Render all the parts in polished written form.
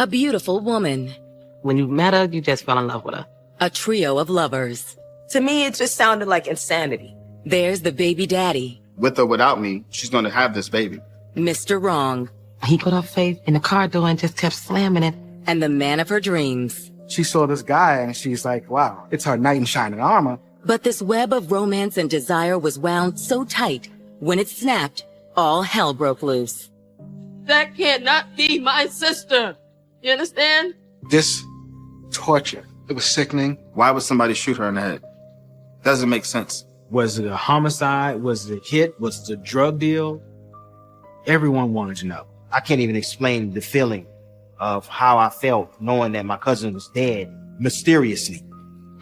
A beautiful woman. When you met her, you just fell in love with her. A trio of lovers. To me, it just sounded like insanity. There's the baby daddy. With or without me, she's going to have this baby. Mr. Wrong. He put her face in the car door and just kept slamming it. And the man of her dreams. She saw this guy and she's like, wow, it's her knight in shining armor. But this web of romance and desire was wound so tight, when it snapped, all hell broke loose. That cannot be my sister. You understand? This torture, it was sickening. Why would somebody shoot her in the head? Doesn't make sense. Was it a homicide? Was it a hit? Was it a drug deal? Everyone wanted to know. I can't even explain the feeling of how I felt knowing that my cousin was dead mysteriously.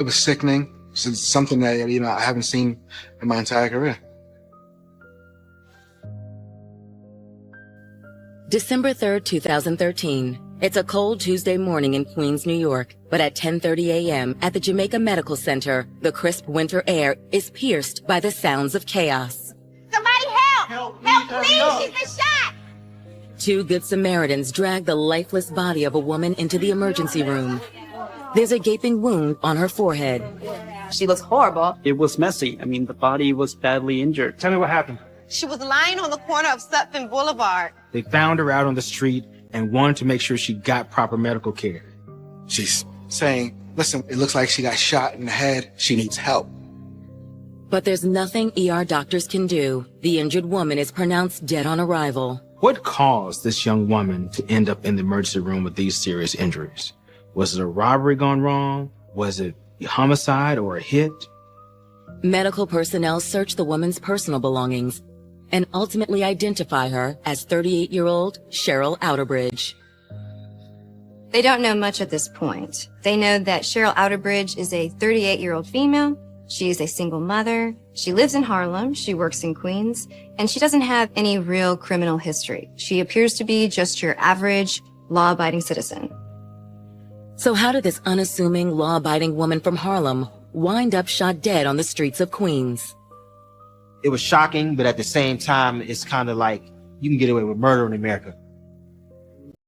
It was sickening. It's something that, I haven't seen in my entire career. December 3rd, 2013. It's a cold Tuesday morning in Queens, New York, but at 10:30 a.m. at the Jamaica Medical Center, the crisp winter air is pierced by the sounds of chaos. Somebody help! Help, please! She's been shot! Two Good Samaritans drag the lifeless body of a woman into the emergency room. There's a gaping wound on her forehead. She looks horrible. It was messy. I mean, the body was badly injured. Tell me what happened. She was lying on the corner of Sutphin Boulevard. They found her out on the street and wanted to make sure she got proper medical care. She's saying, listen, it looks like she got shot in the head. She needs help. But there's nothing ER doctors can do. The injured woman is pronounced dead on arrival. What caused this young woman to end up in the emergency room with these serious injuries? Was it a robbery gone wrong? Was it a homicide or a hit? Medical personnel search the woman's personal belongings and ultimately identify her as 38-year-old Cheryl Outerbridge. They don't know much at this point. They know that Cheryl Outerbridge is a 38-year-old female. She is a single mother. She lives in Harlem. She works in Queens. And she doesn't have any real criminal history. She appears to be just your average law-abiding citizen. So how did this unassuming, law-abiding woman from Harlem wind up shot dead on the streets of Queens? It was shocking, but at the same time, it's kind of like you can get away with murder in America.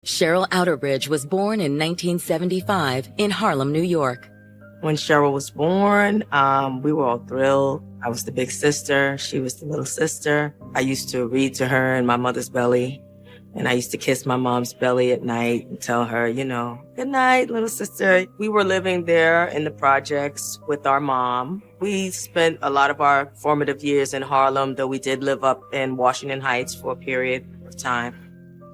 Cheryl Outerbridge was born in 1975 in Harlem, New York. When Cheryl was born, we were all thrilled. I was the big sister. She was the little sister. I used to read to her in my mother's belly. And I used to kiss my mom's belly at night and tell her, good night, little sister. We were living there in the projects with our mom. We spent a lot of our formative years in Harlem, though we did live up in Washington Heights for a period of time.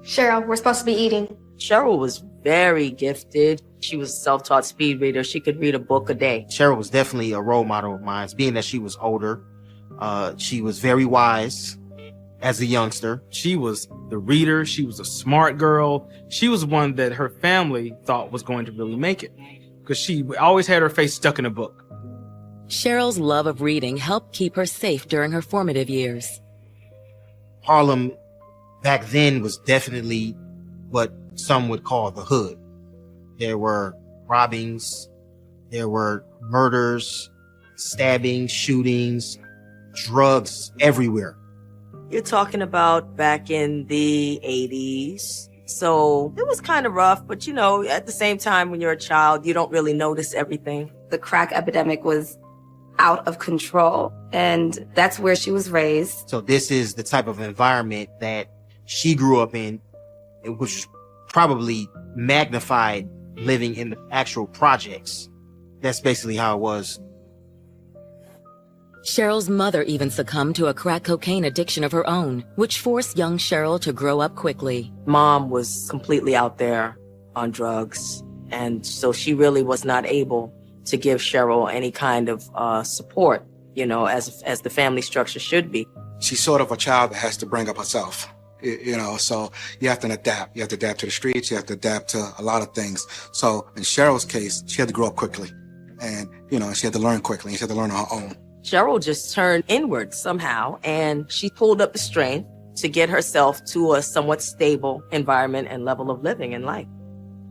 Cheryl, we're supposed to be eating. Cheryl was very gifted. She was a self-taught speed reader. She could read a book a day. Cheryl was definitely a role model of mine, being that she was older. She was very wise as a youngster. She was the reader. She was a smart girl. She was one that her family thought was going to really make it because she always had her face stuck in a book. Cheryl's love of reading helped keep her safe during her formative years. Harlem back then was definitely what some would call the hood. There were robbings, there were murders, stabbings, shootings, drugs everywhere. You're talking about back in the 80s. So it was kind of rough, but at the same time, when you're a child, you don't really notice everything. The crack epidemic was out of control, and that's where she was raised. So this is the type of environment that she grew up in, which probably magnified living in the actual projects. That's basically how it was. Cheryl's mother even succumbed to a crack cocaine addiction of her own, which forced young Cheryl to grow up quickly. Mom was completely out there on drugs, and so she really was not able to give Cheryl any kind of support, as the family structure should be. She's sort of a child that has to bring up herself, so you have to adapt. You have to adapt to the streets. You have to adapt to a lot of things. So in Cheryl's case, she had to grow up quickly, and, she had to learn quickly, and she had to learn on her own. Cheryl just turned inward somehow, and she pulled up the strength to get herself to a somewhat stable environment and level of living in life.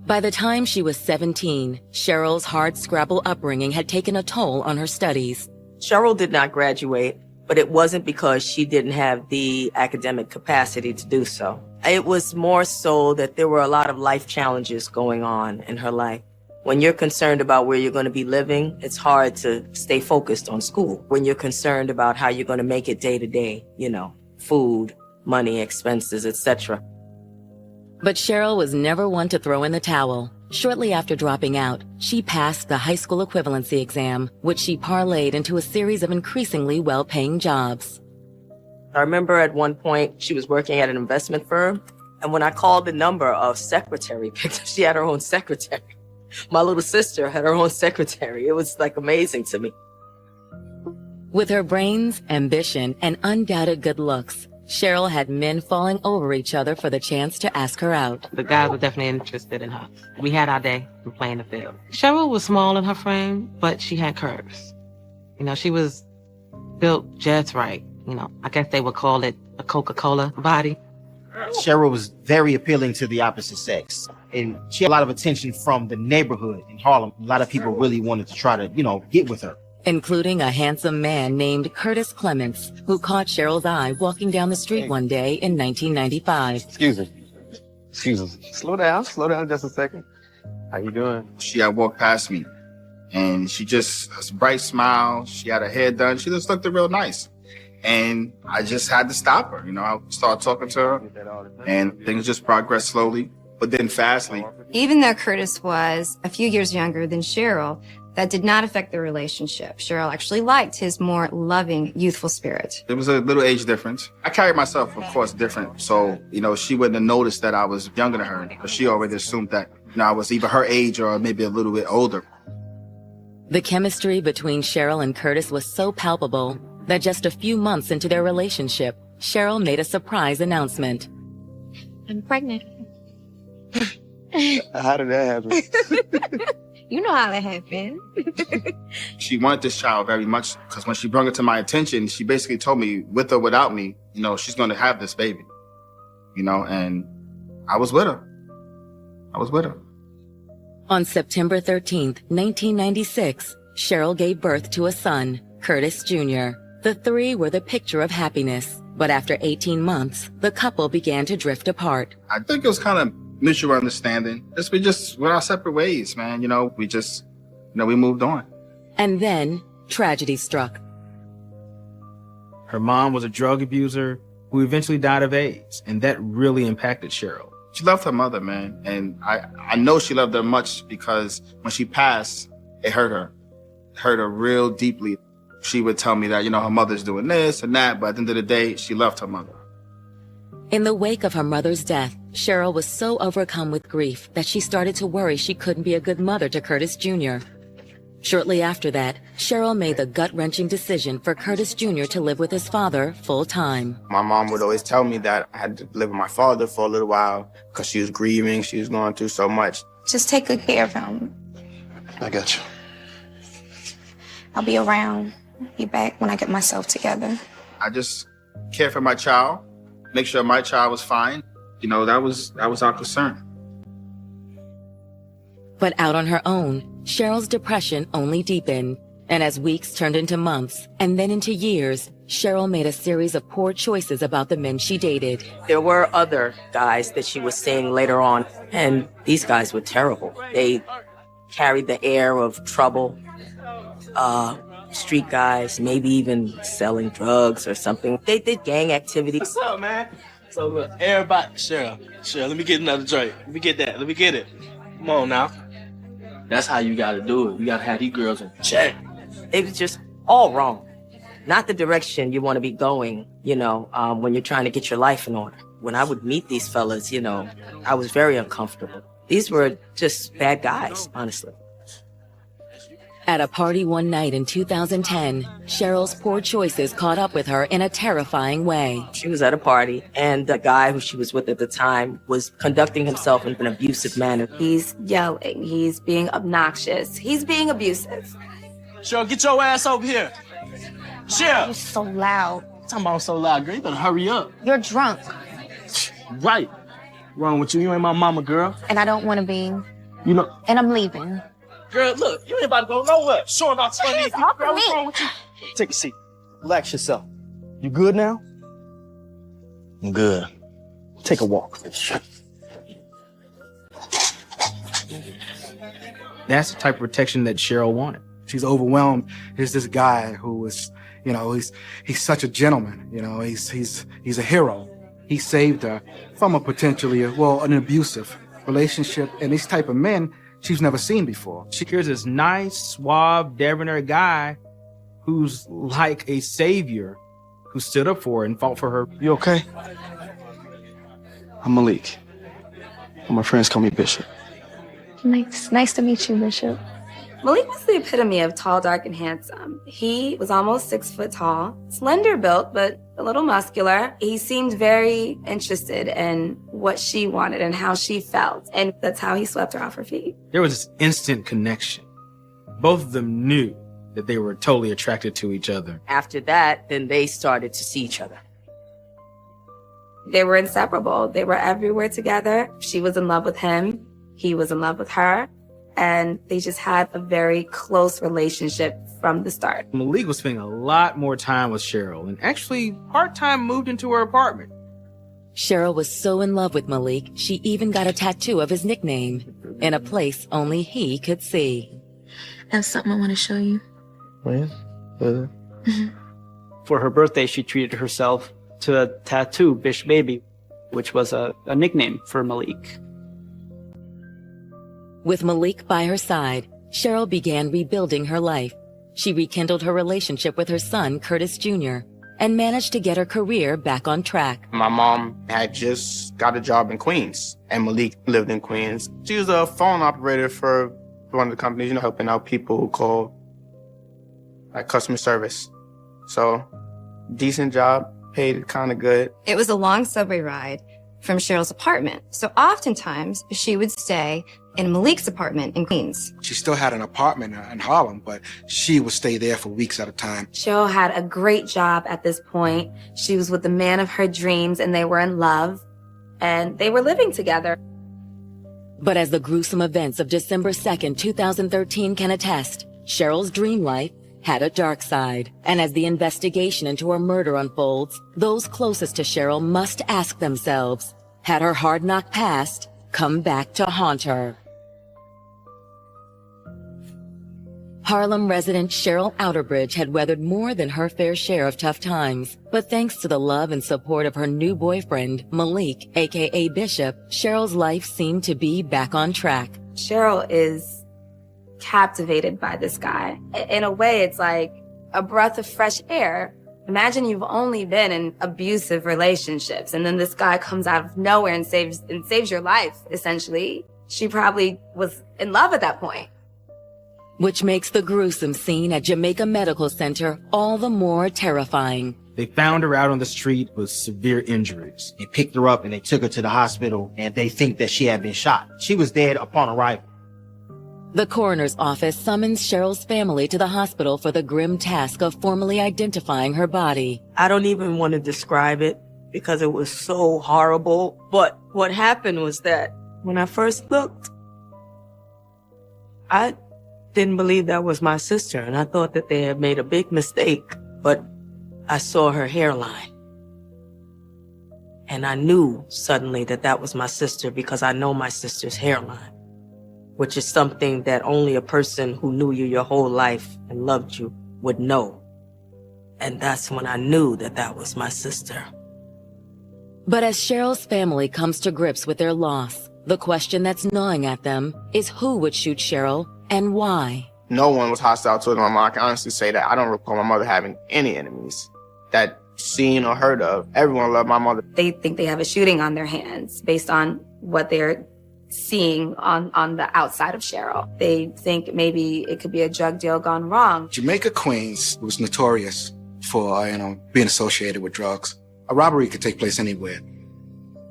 By the time she was 17, Cheryl's hard-scrabble upbringing had taken a toll on her studies. Cheryl did not graduate but it wasn't because she didn't have the academic capacity to do so. It was more so that there were a lot of life challenges going on in her life. When you're concerned about where you're going to be living, it's hard to stay focused on school. When you're concerned about how you're going to make it day to day, food, money, expenses, etc. But Cheryl was never one to throw in the towel. Shortly after dropping out, she passed the high school equivalency exam, which she parlayed into a series of increasingly well-paying jobs. I remember at one point she was working at an investment firm, and when I called the number of secretary, she had her own secretary. My little sister had her own secretary. It was like amazing to me. With her brains, ambition, and undoubted good looks, Cheryl had men falling over each other for the chance to ask her out. The guys were definitely interested in her. We had our day from playing the field. Cheryl was small in her frame, but she had curves. She was built just right. I guess they would call it a Coca-Cola body. Cheryl was very appealing to the opposite sex. And she had a lot of attention from the neighborhood in Harlem. A lot of people really wanted to try to, get with her. Including a handsome man named Curtis Clements, who caught Cheryl's eye walking down the street one day in 1995. Excuse me. Slow down just a second. How you doing? She had walked past me, and she just, a bright smile. She had her hair done. She just looked real nice. And I just had to stop her. I started talking to her, and things just progressed slowly, but then fastly. Even though Curtis was a few years younger than Cheryl, that did not affect their relationship. Cheryl actually liked his more loving, youthful spirit. There was a little age difference. I carried myself, of course, different. So, she wouldn't have noticed that I was younger than her, because she already assumed that, I was either her age or maybe a little bit older. The chemistry between Cheryl and Curtis was so palpable that just a few months into their relationship, Cheryl made a surprise announcement. I'm pregnant. How did that happen? You know how that happened. She wanted this child very much, because when she brought it to my attention, she basically told me, with or without me, she's going to have this baby. And I was with her. On September 13th, 1996, Cheryl gave birth to a son, Curtis Jr. The three were the picture of happiness, but after 18 months, the couple began to drift apart. I think it was kind of mutual understanding. We just went our separate ways, man. We just, we moved on. And then tragedy struck. Her mom was a drug abuser who eventually died of AIDS, and that really impacted Cheryl. She loved her mother, man. And I know she loved her much, because when she passed, it hurt her. It hurt her real deeply. She would tell me that, her mother's doing this and that, but at the end of the day, she loved her mother. In the wake of her mother's death, Cheryl was so overcome with grief that she started to worry she couldn't be a good mother to Curtis Jr. Shortly after that, Cheryl made the gut-wrenching decision for Curtis Jr. to live with his father full-time. My mom would always tell me that I had to live with my father for a little while because she was grieving. She was going through so much. Just take good care of him. I got you. I'll be around. Be back when I get myself together. I just cared for my child, make sure my child was fine. That was our concern. But out on her own, Cheryl's depression only deepened. And as weeks turned into months and then into years, Cheryl made a series of poor choices about the men she dated. There were other guys that she was seeing later on, and these guys were terrible. They carried the air of trouble, street guys, maybe even selling drugs or something. They did gang activities. What's up, man? So look, everybody, Cheryl, let me get another drink. Let me get it. Come on now. That's how you gotta do it. You gotta have these girls in check. It was just all wrong. Not the direction you want to be going, when you're trying to get your life in order. When I would meet these fellas, I was very uncomfortable. These were just bad guys, honestly. At a party one night in 2010, Cheryl's poor choices caught up with her in a terrifying way. She was at a party, and the guy who she was with at the time was conducting himself in an abusive manner. He's yelling. He's being obnoxious. He's being abusive. Cheryl, get your ass over here. Cheryl! You're so loud. Talking about so loud, girl. You better hurry up. You're drunk. Right. Wrong with you. You ain't my mama, girl. And I don't want to be. And I'm leaving. Girl, look, you ain't about to go nowhere. Showing off 20. Hands off of me. What's wrong with you? Take a seat. Relax yourself. You good now? I'm good. Take a walk. That's the type of protection that Cheryl wanted. She's overwhelmed. There's this guy who was, you know, he's such a gentleman. You know, he's a hero. He saved her from a potentially, an abusive relationship. And these type of men she's never seen before. Here's this nice, suave, debonair guy who's like a savior who stood up for her and fought for her. You okay? I'm Malik. My friends call me Bishop. Nice to meet you, Bishop. Malik was the epitome of tall, dark, and handsome. He was almost 6 foot tall, slender built, but a little muscular. He seemed very interested in what she wanted and how she felt. And that's how he swept her off her feet. There was this instant connection. Both of them knew that they were totally attracted to each other. After that, then they started to see each other. They were inseparable. They were everywhere together. She was in love with him. He was in love with her. And they just had a very close relationship from the start. Malik was spending a lot more time with Cheryl and actually part-time moved into her apartment. Cheryl was so in love with Malik, she even got a tattoo of his nickname in a place only he could see. I have something I want to show you. When? For her birthday, she treated herself to a tattoo, Bish Baby, which was a nickname for Malik. With Malik by her side, Cheryl began rebuilding her life. She rekindled her relationship with her son, Curtis Jr., and managed to get her career back on track. My mom had just got a job in Queens, and Malik lived in Queens. She was a phone operator for one of the companies, helping out people who call, like customer service. So, decent job, paid kind of good. It was a long subway ride from Cheryl's apartment, so oftentimes she would stay in Malik's apartment in Queens. She still had an apartment in Harlem, but she would stay there for weeks at a time. Cheryl had a great job at this point. She was with the man of her dreams, and they were in love, and they were living together. But as the gruesome events of December 2nd, 2013 can attest, Cheryl's dream life had a dark side. And as the investigation into her murder unfolds, those closest to Cheryl must ask themselves, had her hard-knock past come back to haunt her? Harlem resident Cheryl Outerbridge had weathered more than her fair share of tough times. But thanks to the love and support of her new boyfriend, Malik, aka Bishop, Cheryl's life seemed to be back on track. Cheryl is captivated by this guy. In a way, it's like a breath of fresh air. Imagine you've only been in abusive relationships, and then this guy comes out of nowhere and saves your life, essentially. She probably was in love at that point. Which makes the gruesome scene at Jamaica Medical Center all the more terrifying. They found her out on the street with severe injuries. They picked her up and they took her to the hospital, and they think that she had been shot. She was dead upon arrival. The coroner's office summons Cheryl's family to the hospital for the grim task of formally identifying her body. I don't even want to describe it because it was so horrible. But what happened was that when I first looked, I didn't believe that was my sister, and I thought that they had made a big mistake. But I saw her hairline. And I knew suddenly that that was my sister because I know my sister's hairline, which is something that only a person who knew you your whole life and loved you would know. And that's when I knew that that was my sister. But as Cheryl's family comes to grips with their loss, the question that's gnawing at them is who would shoot Cheryl and why? No one was hostile to my mom. I can honestly say that I don't recall my mother having any enemies that seen or heard of. Everyone loved my mother. They think they have a shooting on their hands based on what they're seeing on the outside of Cheryl. They think maybe it could be a drug deal gone wrong. Jamaica, Queens was notorious for, being associated with drugs. A robbery could take place anywhere.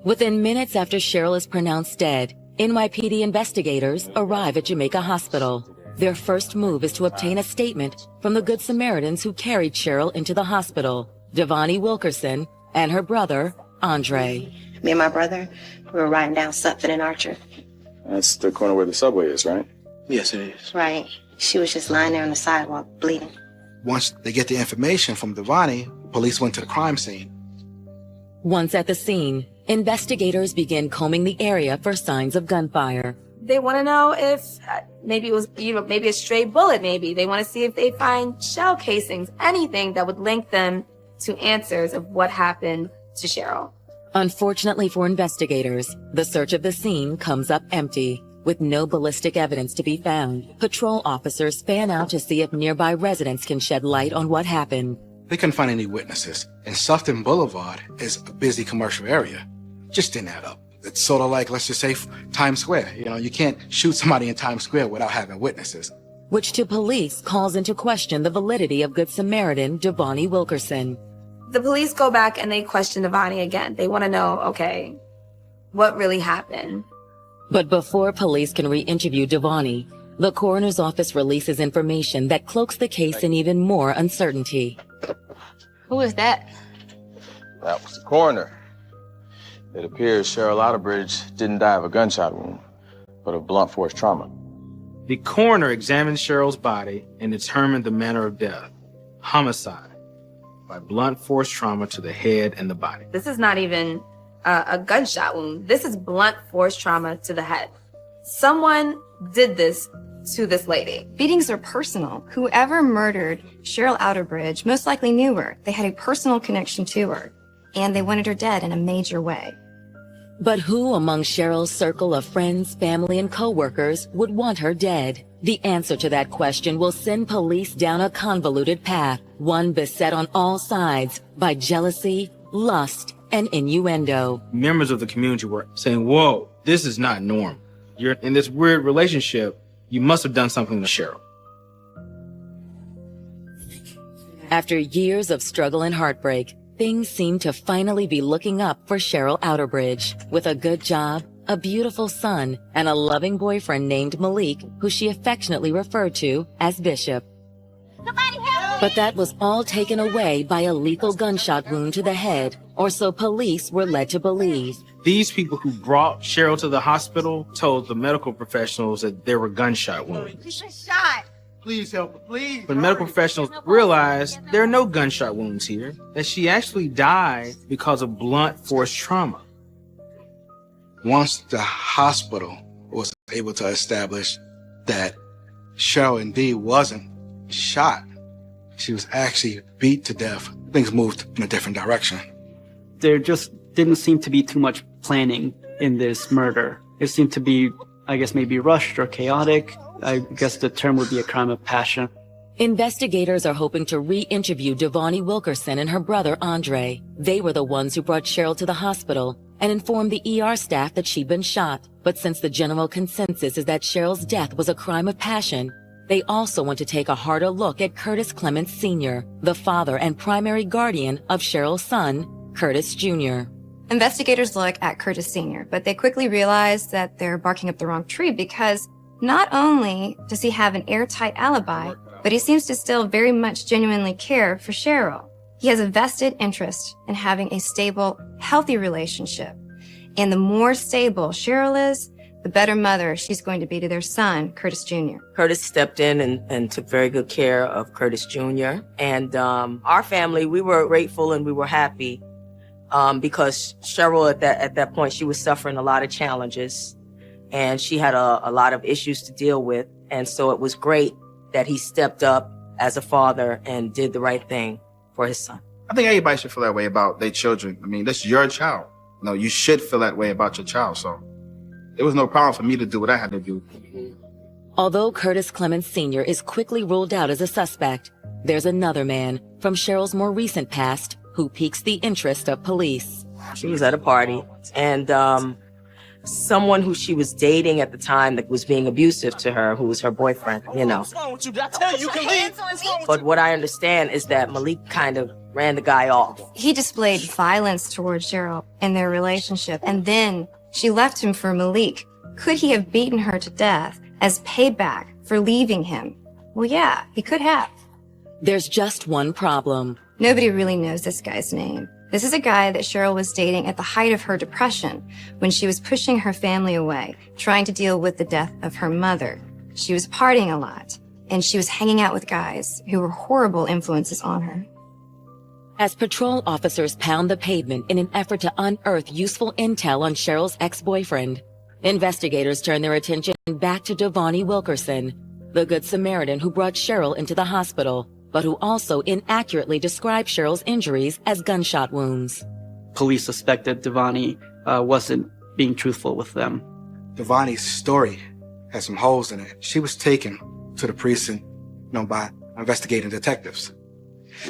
Within minutes after Cheryl is pronounced dead, NYPD investigators arrive at Jamaica Hospital. Their first move is to obtain a statement from the Good Samaritans who carried Cheryl into the hospital, Devani Wilkerson and her brother, Andre. Me and my brother, we were riding down Sutphin and Archer. That's the corner where the subway is, right? Yes, it is. Right. She was just lying there on the sidewalk, bleeding. once they get the information from Devani, police went to the crime scene. Once at the scene, investigators begin combing the area for signs of gunfire. They want to know if maybe it was, maybe a stray bullet, maybe. They want to see if they find shell casings, anything that would link them to answers of what happened to Cheryl. Unfortunately for investigators, the search of the scene comes up empty. With no ballistic evidence to be found, patrol officers fan out to see if nearby residents can shed light on what happened. They couldn't find any witnesses. And Sufton Boulevard is a busy commercial area. Just didn't add up. It's sort of like, let's just say, Times Square. You can't shoot somebody in Times Square without having witnesses. Which to police calls into question the validity of Good Samaritan Devani Wilkerson. The police go back and they question Devani again. They want to know, okay, what really happened? But before police can re-interview Devani, the coroner's office releases information that cloaks the case in even more uncertainty. Who is that? That was the coroner. It appears Cheryl Outerbridge didn't die of a gunshot wound, but of blunt force trauma. The coroner examined Cheryl's body and determined the manner of death. Homicide by blunt force trauma to the head and the body. This is not even a gunshot wound. This is blunt force trauma to the head. Someone did this to this lady. Beatings are personal. Whoever murdered Cheryl Outerbridge most likely knew her. They had a personal connection to her, and they wanted her dead in a major way. But who among Cheryl's circle of friends, family, and co-workers would want her dead? The answer to that question will send police down a convoluted path, one beset on all sides by jealousy, lust, and innuendo. Members of the community were saying, whoa, this is not normal. You're in this weird relationship. You must have done something to Cheryl. After years of struggle and heartbreak, things seem to finally be looking up for Cheryl Outerbridge. With a good job, a beautiful son, and a loving boyfriend named Malik, who she affectionately referred to as Bishop. But that was all taken away by a lethal gunshot wound to the head, or so police were led to believe. These people who brought Cheryl to the hospital told the medical professionals that there were gunshot wounds. Shot. Please help her, please. But medical professionals realized there are no gunshot wounds here, that she actually died because of blunt force trauma. Once the hospital was able to establish that Cheryl indeed wasn't shot, she was actually beat to death, things moved in a different direction. There just didn't seem to be too much planning in this murder. It seemed to be, I guess, maybe rushed or chaotic. I guess the term would be a crime of passion. Investigators are hoping to re-interview Devani Wilkerson and her brother Andre. They were the ones who brought Cheryl to the hospital and informed the ER staff that she'd been shot. But since the general consensus is that Cheryl's death was a crime of passion, they also want to take a harder look at Curtis Clements Sr., the father and primary guardian of Cheryl's son, Curtis Jr. Investigators look at Curtis Sr., but they quickly realize that they're barking up the wrong tree because not only does he have an airtight alibi, but he seems to still very much genuinely care for Cheryl. He has a vested interest in having a stable, healthy relationship. And the more stable Cheryl is, the better mother she's going to be to their son, Curtis Jr. Curtis stepped in and took very good care of Curtis Jr. And our family, we were grateful and we were happy because Cheryl at that point, she was suffering a lot of challenges and she had a lot of issues to deal with. And so it was great that he stepped up as a father and did the right thing for his son. I think everybody should feel that way about their children. I mean, that's your child. You know, you should feel that way about your child. So it was no problem for me to do what I had to do. Although Curtis Clements Sr. is quickly ruled out as a suspect, there's another man from Cheryl's more recent past who piques the interest of police. She was at a party and someone who she was dating at the time that was being abusive to her, who was her boyfriend, you know. What's wrong with you? Did I tell you can leave? But what I understand is that Malik kind of ran the guy off. He displayed violence towards Cheryl in their relationship, and then she left him for Malik. Could he have beaten her to death as payback for leaving him? Well, yeah, he could have. There's just one problem. Nobody really knows this guy's name. This is a guy that Cheryl was dating at the height of her depression, when she was pushing her family away, trying to deal with the death of her mother. She was partying a lot. and she was hanging out with guys who were horrible influences on her. As patrol officers pound the pavement in an effort to unearth useful intel on Cheryl's ex-boyfriend, investigators turn their attention back to Devonnie Wilkerson, the Good Samaritan who brought Cheryl into the hospital, but who also inaccurately described Cheryl's injuries as gunshot wounds. Police suspected Devonnie wasn't being truthful with them. Devonnie's story has some holes in it. She was taken to the precinct, by investigating detectives.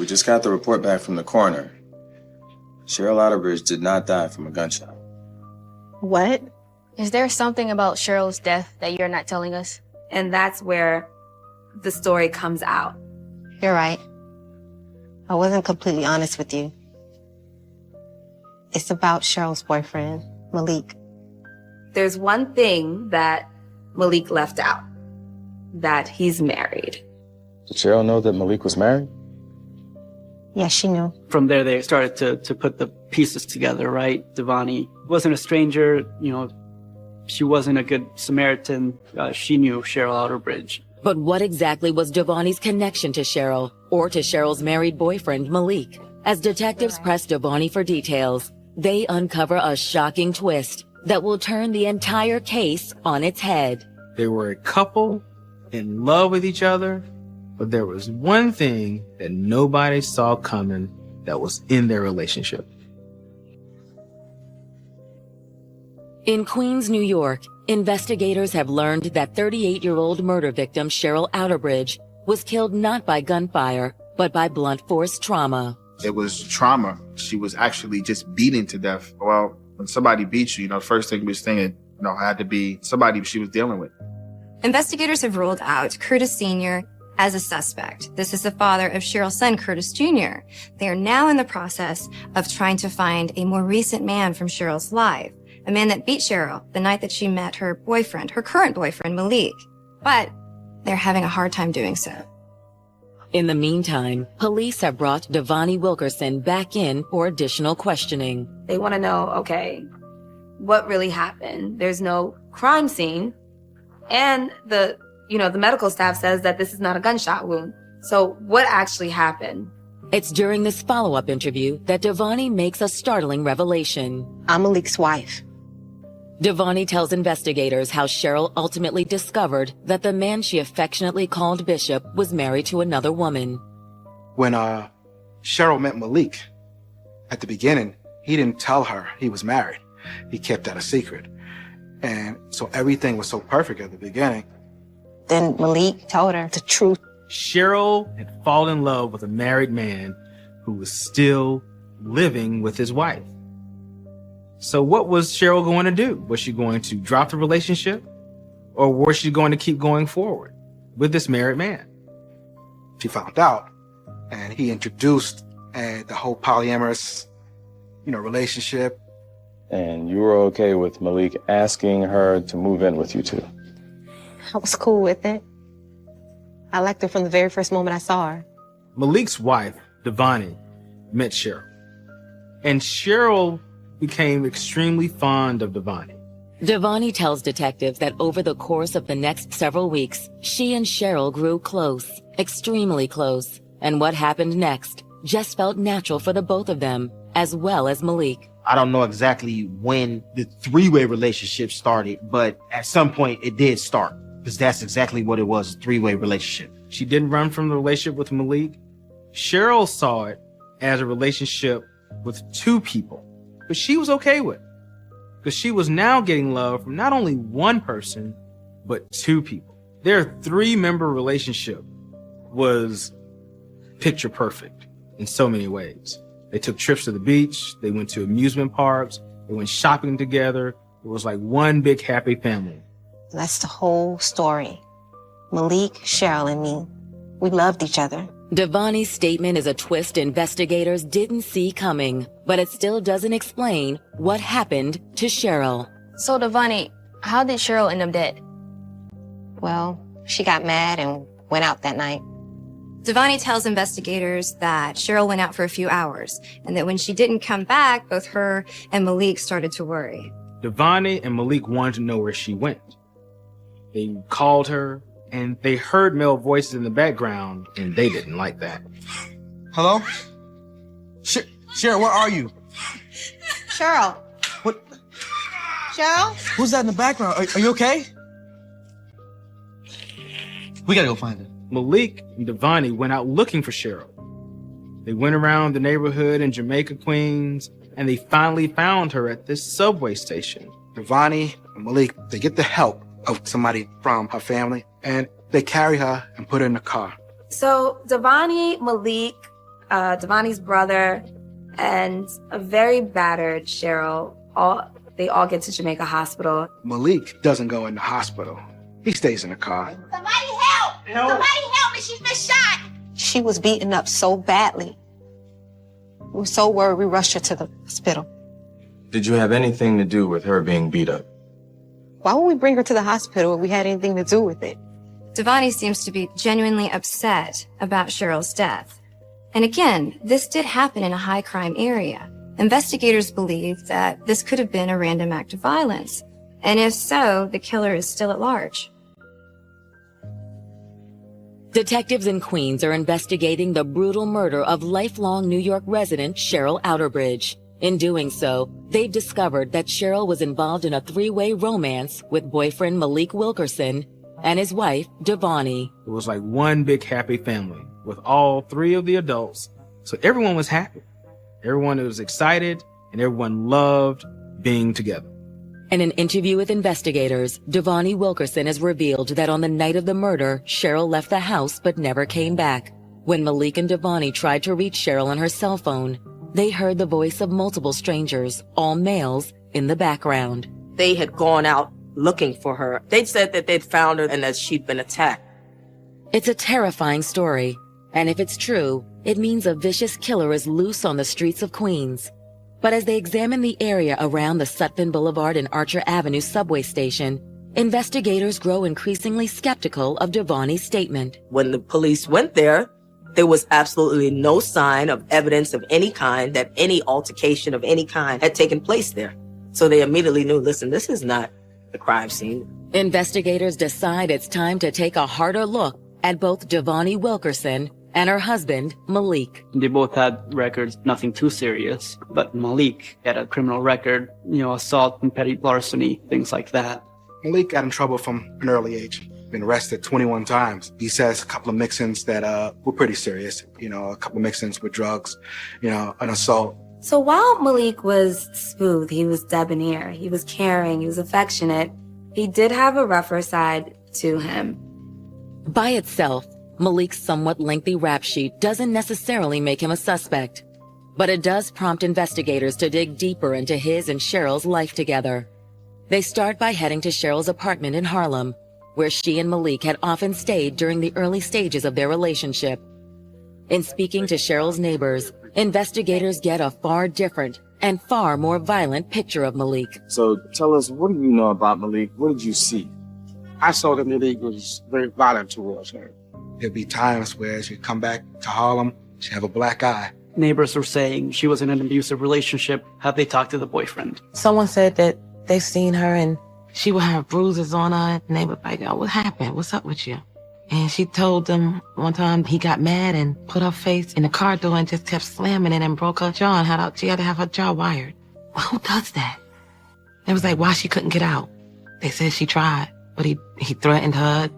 We just got the report back from the coroner. Cheryl Outerbridge did not die from a gunshot. What? Is there something about Cheryl's death that you're not telling us? And that's where the story comes out. You're right. I wasn't completely honest with you. It's about Cheryl's boyfriend, Malik. There's one thing that Malik left out, that he's married. Did Cheryl know that Malik was married? Yeah, she knew. From there, they started to put the pieces together, right? Devonnie wasn't a stranger, she wasn't a good Samaritan. She knew Cheryl Outerbridge. But what exactly was Devonnie's connection to Cheryl, or to Cheryl's married boyfriend, Malik? As detectives press Devonnie for details, they uncover a shocking twist that will turn the entire case on its head. They were a couple in love with each other, but there was one thing that nobody saw coming that was in their relationship. In Queens, New York, investigators have learned that 38-year-old murder victim Cheryl Outerbridge was killed not by gunfire, but by blunt force trauma. It was trauma. She was actually just beaten to death. Well, when somebody beats you, the first thing we was thinking, had to be somebody she was dealing with. Investigators have ruled out Curtis Sr. as a suspect. This is the father of Cheryl's son, Curtis Jr. They are now in the process of trying to find a more recent man from Cheryl's life, a man that beat Cheryl the night that she met her boyfriend, her current boyfriend, Malik. But they're having a hard time doing so. In the meantime, police have brought Devonnie Wilkerson back in for additional questioning. They want to know, okay, what really happened? There's no crime scene. And the medical staff says that this is not a gunshot wound. So what actually happened? It's during this follow-up interview that Devonnie makes a startling revelation. I'm Malik's wife. Devonnie tells investigators how Cheryl ultimately discovered that the man she affectionately called Bishop was married to another woman. When Cheryl met Malik, at the beginning, he didn't tell her he was married. He kept that a secret. And so everything was so perfect at the beginning. Then Malik told her the truth. Cheryl had fallen in love with a married man who was still living with his wife. So what was Cheryl going to do? Was she going to drop the relationship? Or was she going to keep going forward with this married man? She found out, and he introduced the whole polyamorous, relationship. And you were okay with Malik asking her to move in with you two? I was cool with it. I liked her from the very first moment I saw her. Malik's wife, Devonnie, met Cheryl. And Cheryl became extremely fond of Devonnie. Devonnie tells detectives that over the course of the next several weeks, she and Cheryl grew close, extremely close. And what happened next just felt natural for the both of them, as well as Malik. I don't know exactly when the three-way relationship started, but at some point it did start, because that's exactly what it was, a three-way relationship. She didn't run from the relationship with Malik. Cheryl saw it as a relationship with two people, but she was okay with it, because she was now getting love from not only one person, but two people. Their three-member relationship was picture perfect in so many ways. They took trips to the beach. They went to amusement parks. They went shopping together. It was like one big happy family. That's the whole story. Malik, Cheryl, and me. We loved each other. Devonnie's statement is a twist investigators didn't see coming, but it still doesn't explain what happened to Cheryl. So, Devonnie, how did Cheryl end up dead? Well, she got mad and went out that night. Devonnie tells investigators that Cheryl went out for a few hours, and that when she didn't come back, both her and Malik started to worry. Devonnie and Malik wanted to know where she went. They called her, and they heard male voices in the background, and they didn't like that. Hello? Cheryl, where are you? Cheryl. What? Cheryl? Who's that in the background? Are you okay? We gotta go find her. Malik and Devani went out looking for Cheryl. They went around the neighborhood in Jamaica, Queens, and they finally found her at this subway station. Devani and Malik, they get the help of somebody from her family, and they carry her and put her in the car. So Devani, Malik, Devani's brother, and a very battered Cheryl, they all get to Jamaica Hospital. Malik doesn't go in the hospital. He stays in the car. Somebody help! Somebody help me! She's been shot! She was beaten up so badly. We were so worried, we rushed her to the hospital. Did you have anything to do with her being beat up? Why would we bring her to the hospital if we had anything to do with it? Devani seems to be genuinely upset about Cheryl's death. And again, this did happen in a high crime area. Investigators believe that this could have been a random act of violence. And if so, the killer is still at large. Detectives in Queens are investigating the brutal murder of lifelong New York resident Cheryl Outerbridge. In doing so, they've discovered that Cheryl was involved in a three-way romance with boyfriend Malik Wilkerson and his wife, Devani. It was like one big happy family with all three of the adults. So everyone was happy. Everyone was excited, and everyone loved being together. In an interview with investigators, Devani Wilkerson has revealed that on the night of the murder, Cheryl left the house but never came back. When Malik and Devani tried to reach Cheryl on her cell phone, they heard the voice of multiple strangers, all males, in the background. They had gone out looking for her. They said that they'd found her and that she'd been attacked. It's a terrifying story, and if it's true, it means a vicious killer is loose on the streets of Queens. But as they examine the area around the Sutphin Boulevard and Archer Avenue subway station, investigators grow increasingly skeptical of Devani's statement. When the police went there was absolutely no sign of evidence of any kind that any altercation of any kind had taken place there. So they immediately knew, listen, this is not the crime scene. Investigators decide it's time to take a harder look at both Devani Wilkerson and her husband, Malik. They both had records, nothing too serious, but Malik had a criminal record, assault and petty larceny, things like that. Malik got in trouble from an early age. Been arrested 21 times. He says a couple of mix-ins that were pretty serious. A couple of mix-ins with drugs, an assault. So while Malik was smooth, he was debonair, he was caring, he was affectionate, he did have a rougher side to him. By itself, Malik's somewhat lengthy rap sheet doesn't necessarily make him a suspect, but it does prompt investigators to dig deeper into his and Cheryl's life together. They start by heading to Cheryl's apartment in Harlem, where she and Malik had often stayed during the early stages of their relationship. In speaking to Cheryl's neighbors, investigators get a far different and far more violent picture of Malik. So tell us, what do you know about Malik? What did you see? I saw that Malik was very violent towards her. There'd be times where she'd come back to Harlem, she'd have a black eye. Neighbors were saying she was in an abusive relationship. Have they talked to the boyfriend? Someone said that they've seen her and she would have bruises on her, and they would be like, oh, what happened? What's up with you? And she told them one time he got mad and put her face in the car door and just kept slamming it and broke her jaw and she had to have her jaw wired. Well, who does that? It was like why she couldn't get out. They said she tried, but he threatened her.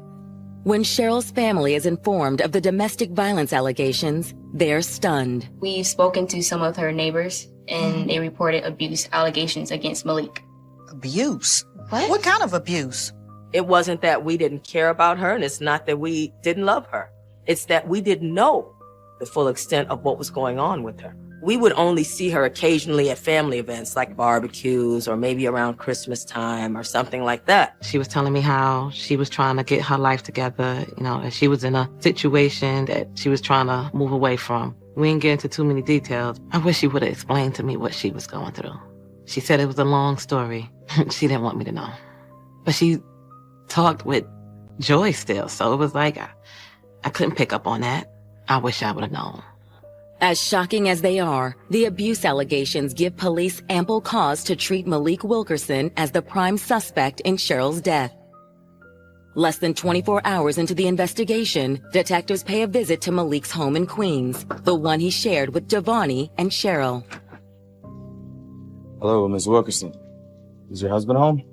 When Cheryl's family is informed of the domestic violence allegations, they're stunned. We've spoken to some of her neighbors, and they reported abuse allegations against Malik. Abuse? What kind of abuse? It wasn't that we didn't care about her, and it's not that we didn't love her. It's that we didn't know the full extent of what was going on with her. We would only see her occasionally at family events like barbecues or maybe around Christmas time or something like that. She was telling me how she was trying to get her life together, and she was in a situation that she was trying to move away from. We didn't get into too many details. I wish she would have explained to me what she was going through. She said it was a long story. She didn't want me to know. But she talked with joy still, so it was like I couldn't pick up on that. I wish I would have known. As shocking as they are, the abuse allegations give police ample cause to treat Malik Wilkerson as the prime suspect in Cheryl's death. Less than 24 hours into the investigation, detectives pay a visit to Malik's home in Queens, the one he shared with Devani and Cheryl. Hello, Ms. Wilkerson. Is your husband home?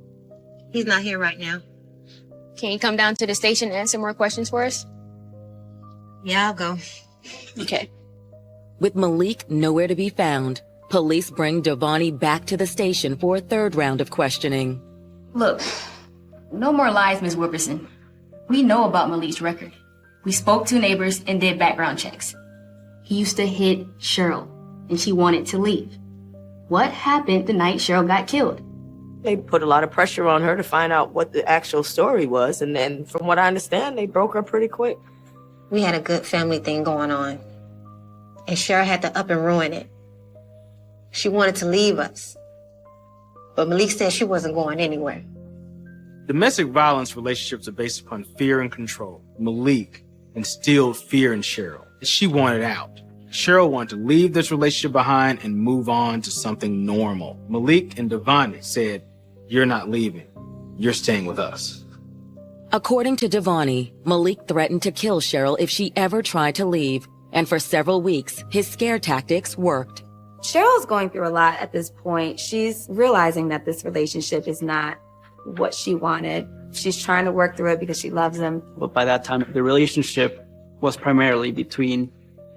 He's not here right now. Can you come down to the station and answer more questions for us? Yeah, I'll go. Okay. With Malik nowhere to be found, police bring Devani back to the station for a third round of questioning. Look, no more lies, Ms. Wilkerson. We know about Malik's record. We spoke to neighbors and did background checks. He used to hit Cheryl, and she wanted to leave. What happened the night Cheryl got killed? They put a lot of pressure on her to find out what the actual story was, and then from what I understand, they broke her pretty quick. We had a good family thing going on, and Cheryl had to up and ruin it. She wanted to leave us, but Malik said she wasn't going anywhere. Domestic violence relationships are based upon fear and control. Malik instilled fear in Cheryl. She wanted out. Cheryl wanted to leave this relationship behind and move on to something normal. Malik and Devani said, "You're not leaving. You're staying with us." According to Devani, Malik threatened to kill Cheryl if she ever tried to leave, and for several weeks, his scare tactics worked. Cheryl's going through a lot at this point. She's realizing that this relationship is not what she wanted. She's trying to work through it because she loves him. But by that time, the relationship was primarily between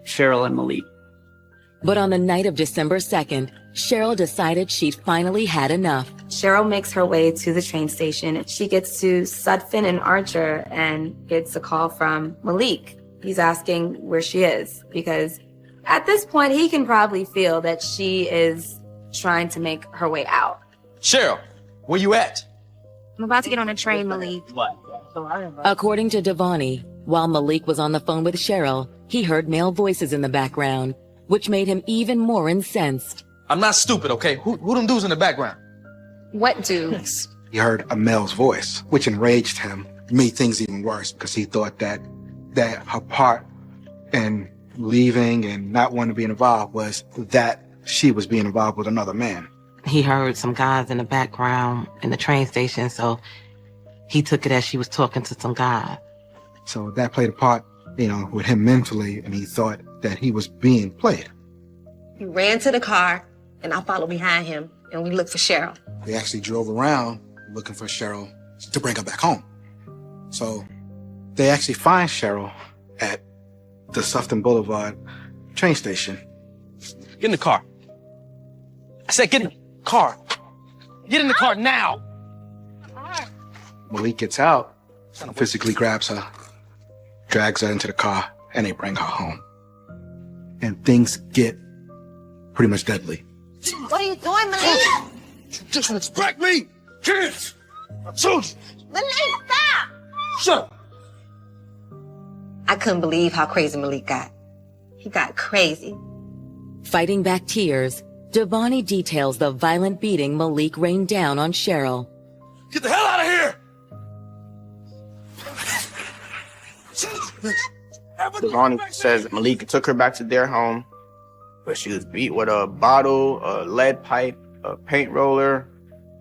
Cheryl and Malik. But on the night of December 2nd, Cheryl decided she'd finally had enough. Cheryl makes her way to the train station. She gets to Sutphin and Archer and gets a call from Malik. He's asking where she is because at this point, he can probably feel that she is trying to make her way out. Cheryl, where you at? I'm about to get on a train, Malik. What? According to Devani, while Malik was on the phone with Cheryl, he heard male voices in the background, which made him even more incensed. I'm not stupid, okay? Who them dudes in the background? What dudes? He heard a male's voice, which enraged him. It made things even worse because he thought that her part in leaving and not wanting to be involved was that she was being involved with another man. He heard some guys in the background in the train station, so he took it as she was talking to some guy. So that played a part, with him mentally, and he thought that he was being played. He ran to the car, and I followed behind him, and we looked for Cheryl. They actually drove around looking for Cheryl to bring her back home. So they actually find Cheryl at the Sutphin Boulevard train station. Get in the car. I said get in the car. Get in the car now. Malik gets out, physically grabs her, drags her into the car, and they bring her home. And things get pretty much deadly. What are you doing, Malik? Disrespect me! Kids! Children! Malik, stop! Shut up! I couldn't believe how crazy Malik got. He got crazy. Fighting back tears, Devani details the violent beating Malik rained down on Cheryl. Get the hell out of here! Devani says Malik took her back to their home, but she was beat with a bottle, a lead pipe, a paint roller,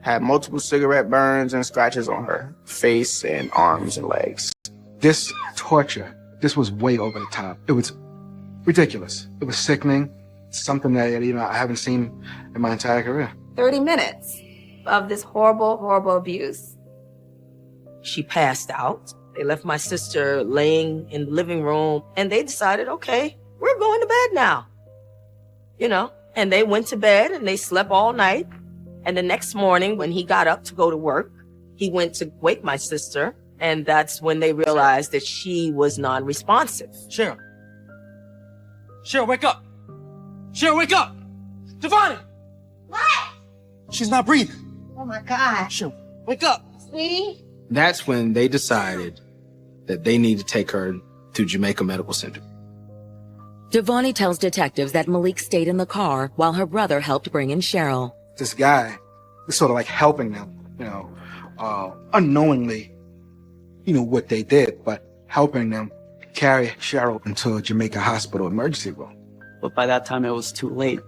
had multiple cigarette burns and scratches on her face and arms and legs. This torture, this was way over the top. It was ridiculous. It was sickening. Something that, I haven't seen in my entire career. 30 minutes of this horrible, horrible abuse. She passed out. They left my sister laying in the living room, and they decided, okay, we're going to bed now. And they went to bed and they slept all night. And the next morning when he got up to go to work, he went to wake my sister, and that's when they realized that she was non-responsive. Cheryl, wake up! Cheryl, wake up! Devani! What? She's not breathing. Oh my God. Cheryl, wake up! See? That's when they decided that they need to take her to Jamaica Medical Center. Devani tells detectives that Malik stayed in the car while her brother helped bring in Cheryl. This guy was sort of like helping them, unknowingly, what they did, but helping them carry Cheryl into a Jamaica hospital emergency room. But by that time, it was too late.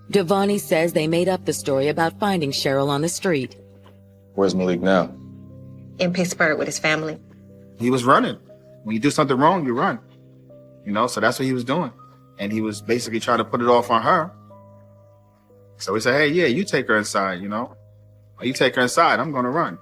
Devani says they made up the story about finding Cheryl on the street. Where's Malik now? In Pittsburgh with his family. he was running. When you do something wrong, you run. You know, so that's what he was doing. And he was basically trying to put it off on her. So we said, hey, yeah, you take her inside, you know? Or you take her inside, I'm gonna run.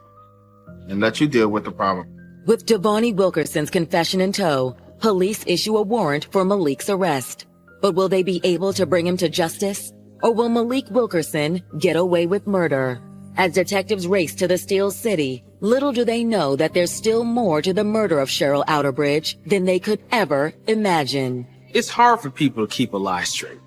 And let you deal with the problem. With Devonnie Wilkerson's confession in tow, police issue a warrant for Malik's arrest. But will they be able to bring him to justice? Or will Malik Wilkerson get away with murder? As detectives race to the Steel City, little do they know that there's still more to the murder of Cheryl Outerbridge than they could ever imagine. It's hard for people to keep a lie straight.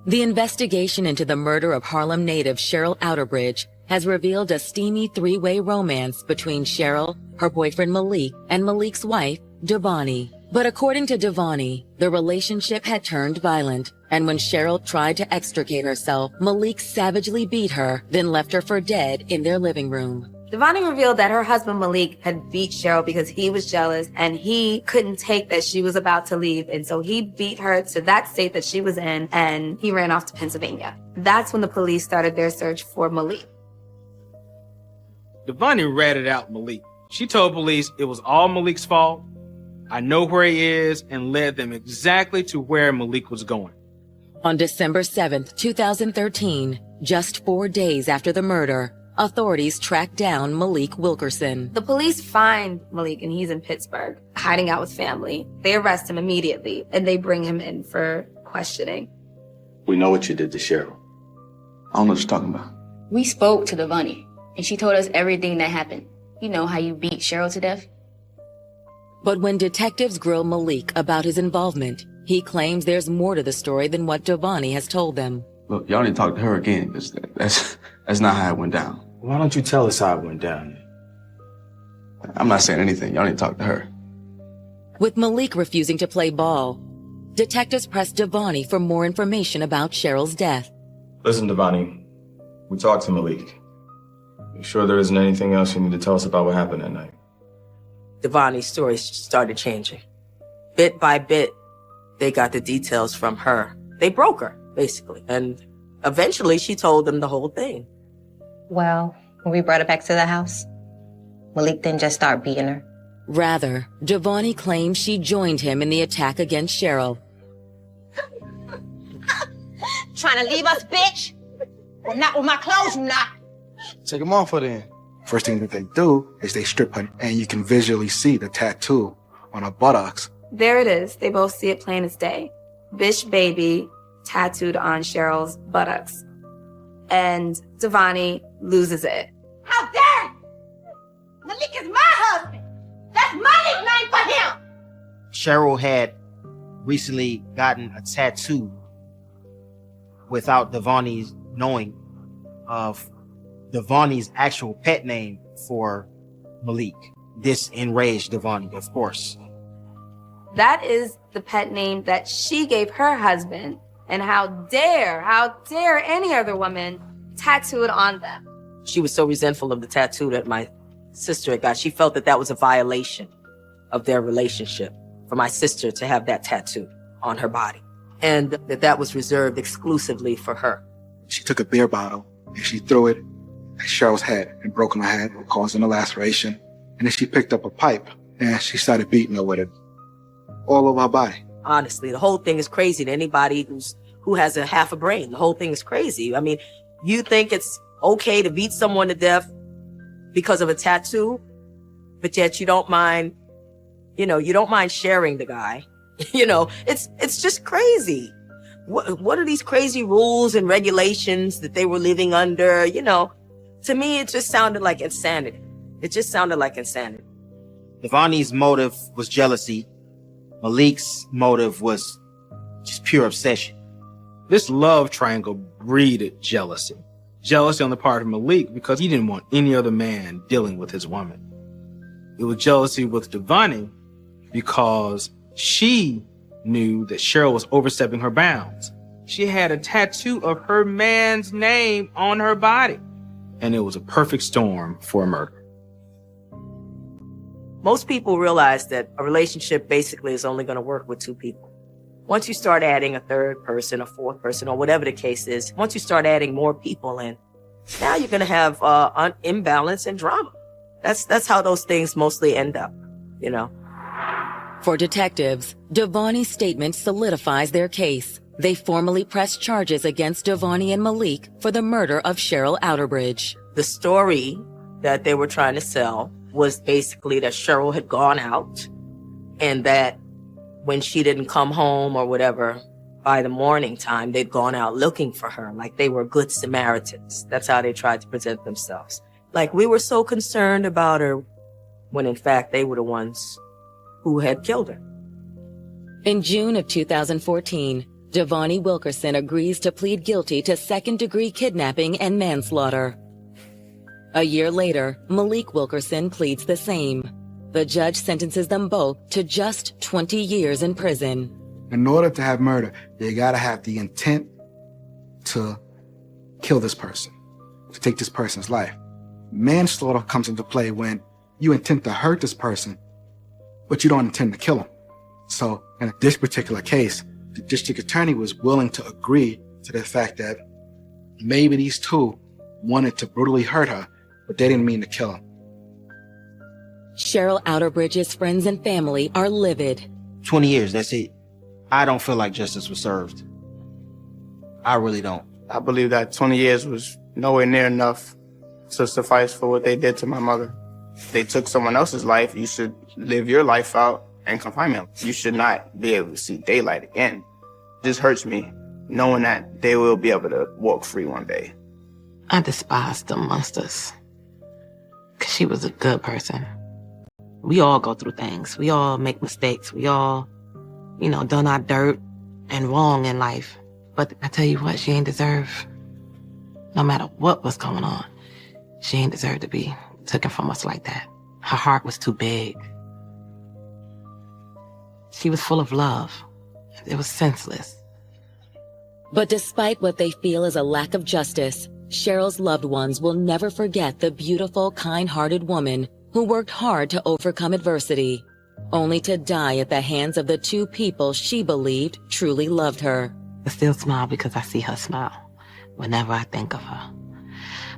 The investigation into the murder of Harlem native Cheryl Outerbridge has revealed a steamy three-way romance between Cheryl, her boyfriend Malik, and Malik's wife, Devonnie. But according to Devonnie, the relationship had turned violent, and when Cheryl tried to extricate herself, Malik savagely beat her, then left her for dead in their living room. Devonnie revealed that her husband Malik had beat Cheryl because he was jealous and he couldn't take that she was about to leave. And so he beat her to that state that she was in and he ran off to Pennsylvania. That's when the police started their search for Malik. Devonnie ratted out Malik. She told police it was all Malik's fault. I know where he is, and led them exactly to where Malik was going. On December 7th, 2013, just 4 days after the murder, authorities tracked down Malik Wilkerson. The police find Malik and he's in Pittsburgh, hiding out with family. They arrest him immediately and they bring him in for questioning. We know what you did to Cheryl. I don't know what you're talking about. We spoke to Devonnie, and she told us everything that happened. You know how you beat Cheryl to death? But when detectives grill Malik about his involvement, he claims there's more to the story than what Devonnie has told them. Look, y'all need to talk to her again, because that's not how it went down. Why don't you tell us how it went down? I'm not saying anything. Y'all need to talk to her. With Malik refusing to play ball, detectives pressed Devonnie for more information about Cheryl's death. Listen, Devonnie, we talked to Malik. You sure there isn't anything else you need to tell us about what happened that night? Devonnie's story started changing. Bit by bit, they got the details from her. They broke her, basically. And eventually she told them the whole thing. Well, when we brought her back to the house, Malik didn't just start beating her. Rather, Devonnie claims she joined him in the attack against Cheryl. Trying to leave us, bitch? Well, not with my clothes, you not. Take them off her then. First thing that they do is they strip her, and you can visually see the tattoo on her buttocks. There it is. They both see it plain as day. Bish Baby tattooed on Cheryl's buttocks. And Devonnie loses it. How dare you? Malik is my husband. That's my nickname for him. Cheryl had recently gotten a tattoo without Devonnie's knowing of Devonnie's actual pet name for Malik. This enraged Devonnie, of course. That is the pet name that she gave her husband. And how dare any other woman tattoo it on them? She was so resentful of the tattoo that my sister had got. She felt that that was a violation of their relationship for my sister to have that tattoo on her body. And that was reserved exclusively for her. She took a beer bottle and she threw it at Cheryl's head and broke her head, causing a laceration. And then she picked up a pipe and she started beating her with it all over her body. Honestly, the whole thing is crazy to anybody who has a half a brain. The whole thing is crazy. I mean, you think it's okay to beat someone to death because of a tattoo, but yet you don't mind, you don't mind sharing the guy. It's just crazy. What are these crazy rules and regulations that they were living under? To me, it just sounded like insanity. Devonnie's motive was jealousy. Malik's motive was just pure obsession. This love triangle breeded jealousy. Jealousy on the part of Malik because he didn't want any other man dealing with his woman. It was jealousy with Devonnie because she knew that Cheryl was overstepping her bounds. She had a tattoo of her man's name on her body. And it was a perfect storm for a murder. Most people realize that a relationship basically is only going to work with two people. Once you start adding a third person, a fourth person, or whatever the case is, once you start adding more people in, now you're going to have imbalance and drama. That's how those things mostly end up, you know. For detectives, Devani statement solidifies their case. They formally press charges against Devani and Malik for the murder of Cheryl Outerbridge. The story that they were trying to sell was basically that Cheryl had gone out and that when she didn't come home or whatever, by the morning time, they'd gone out looking for her, like they were good Samaritans. That's how they tried to present themselves. Like we were so concerned about her, when in fact they were the ones who had killed her. In June of 2014, Devani Wilkerson agrees to plead guilty to second-degree kidnapping and manslaughter. A year later, Malik Wilkerson pleads the same. The judge sentences them both to just 20 years in prison. In order to have murder, you gotta have the intent to kill this person, to take this person's life. Manslaughter comes into play when you intend to hurt this person, but you don't intend to kill him. So in this particular case, the district attorney was willing to agree to the fact that maybe these two wanted to brutally hurt her, but they didn't mean to kill her. Cheryl Outerbridge's friends and family are livid. 20 years, that's it. I don't feel like justice was served. I really don't. I believe that 20 years was nowhere near enough to suffice for what they did to my mother. If they took someone else's life, you should live your life out in confinement. You should not be able to see daylight again. It just hurts me knowing that they will be able to walk free one day. I despise them monsters. Because she was a good person. We all go through things. We all make mistakes. We all, done our dirt and wrong in life. But I tell you what, she ain't deserve, no matter what was going on, she ain't deserve to be taken from us like that. Her heart was too big. She was full of love. It was senseless. But despite what they feel is a lack of justice, Cheryl's loved ones will never forget the beautiful, kind-hearted woman who worked hard to overcome adversity, only to die at the hands of the two people she believed truly loved her. I still smile because I see her smile whenever I think of her.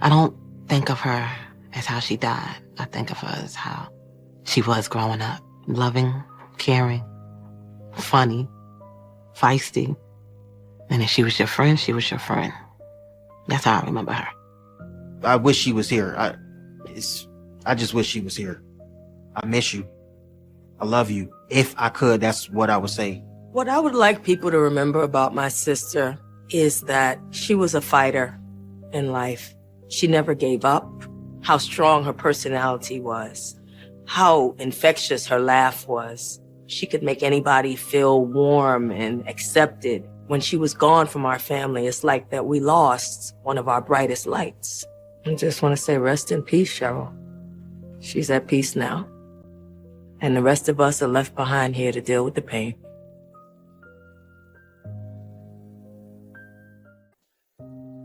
I don't think of her as how she died. I think of her as how she was growing up. Loving, caring, funny, feisty. And if she was your friend, she was your friend. That's how I remember her. I wish she was here. I just wish she was here. I miss you. I love you. If I could, that's what I would say. What I would like people to remember about my sister is that she was a fighter in life. She never gave up. How strong her personality was. How infectious her laugh was. She could make anybody feel warm and accepted. When she was gone from our family, it's like that we lost one of our brightest lights. I just want to say rest in peace, Cheryl. She's at peace now. And the rest of us are left behind here to deal with the pain.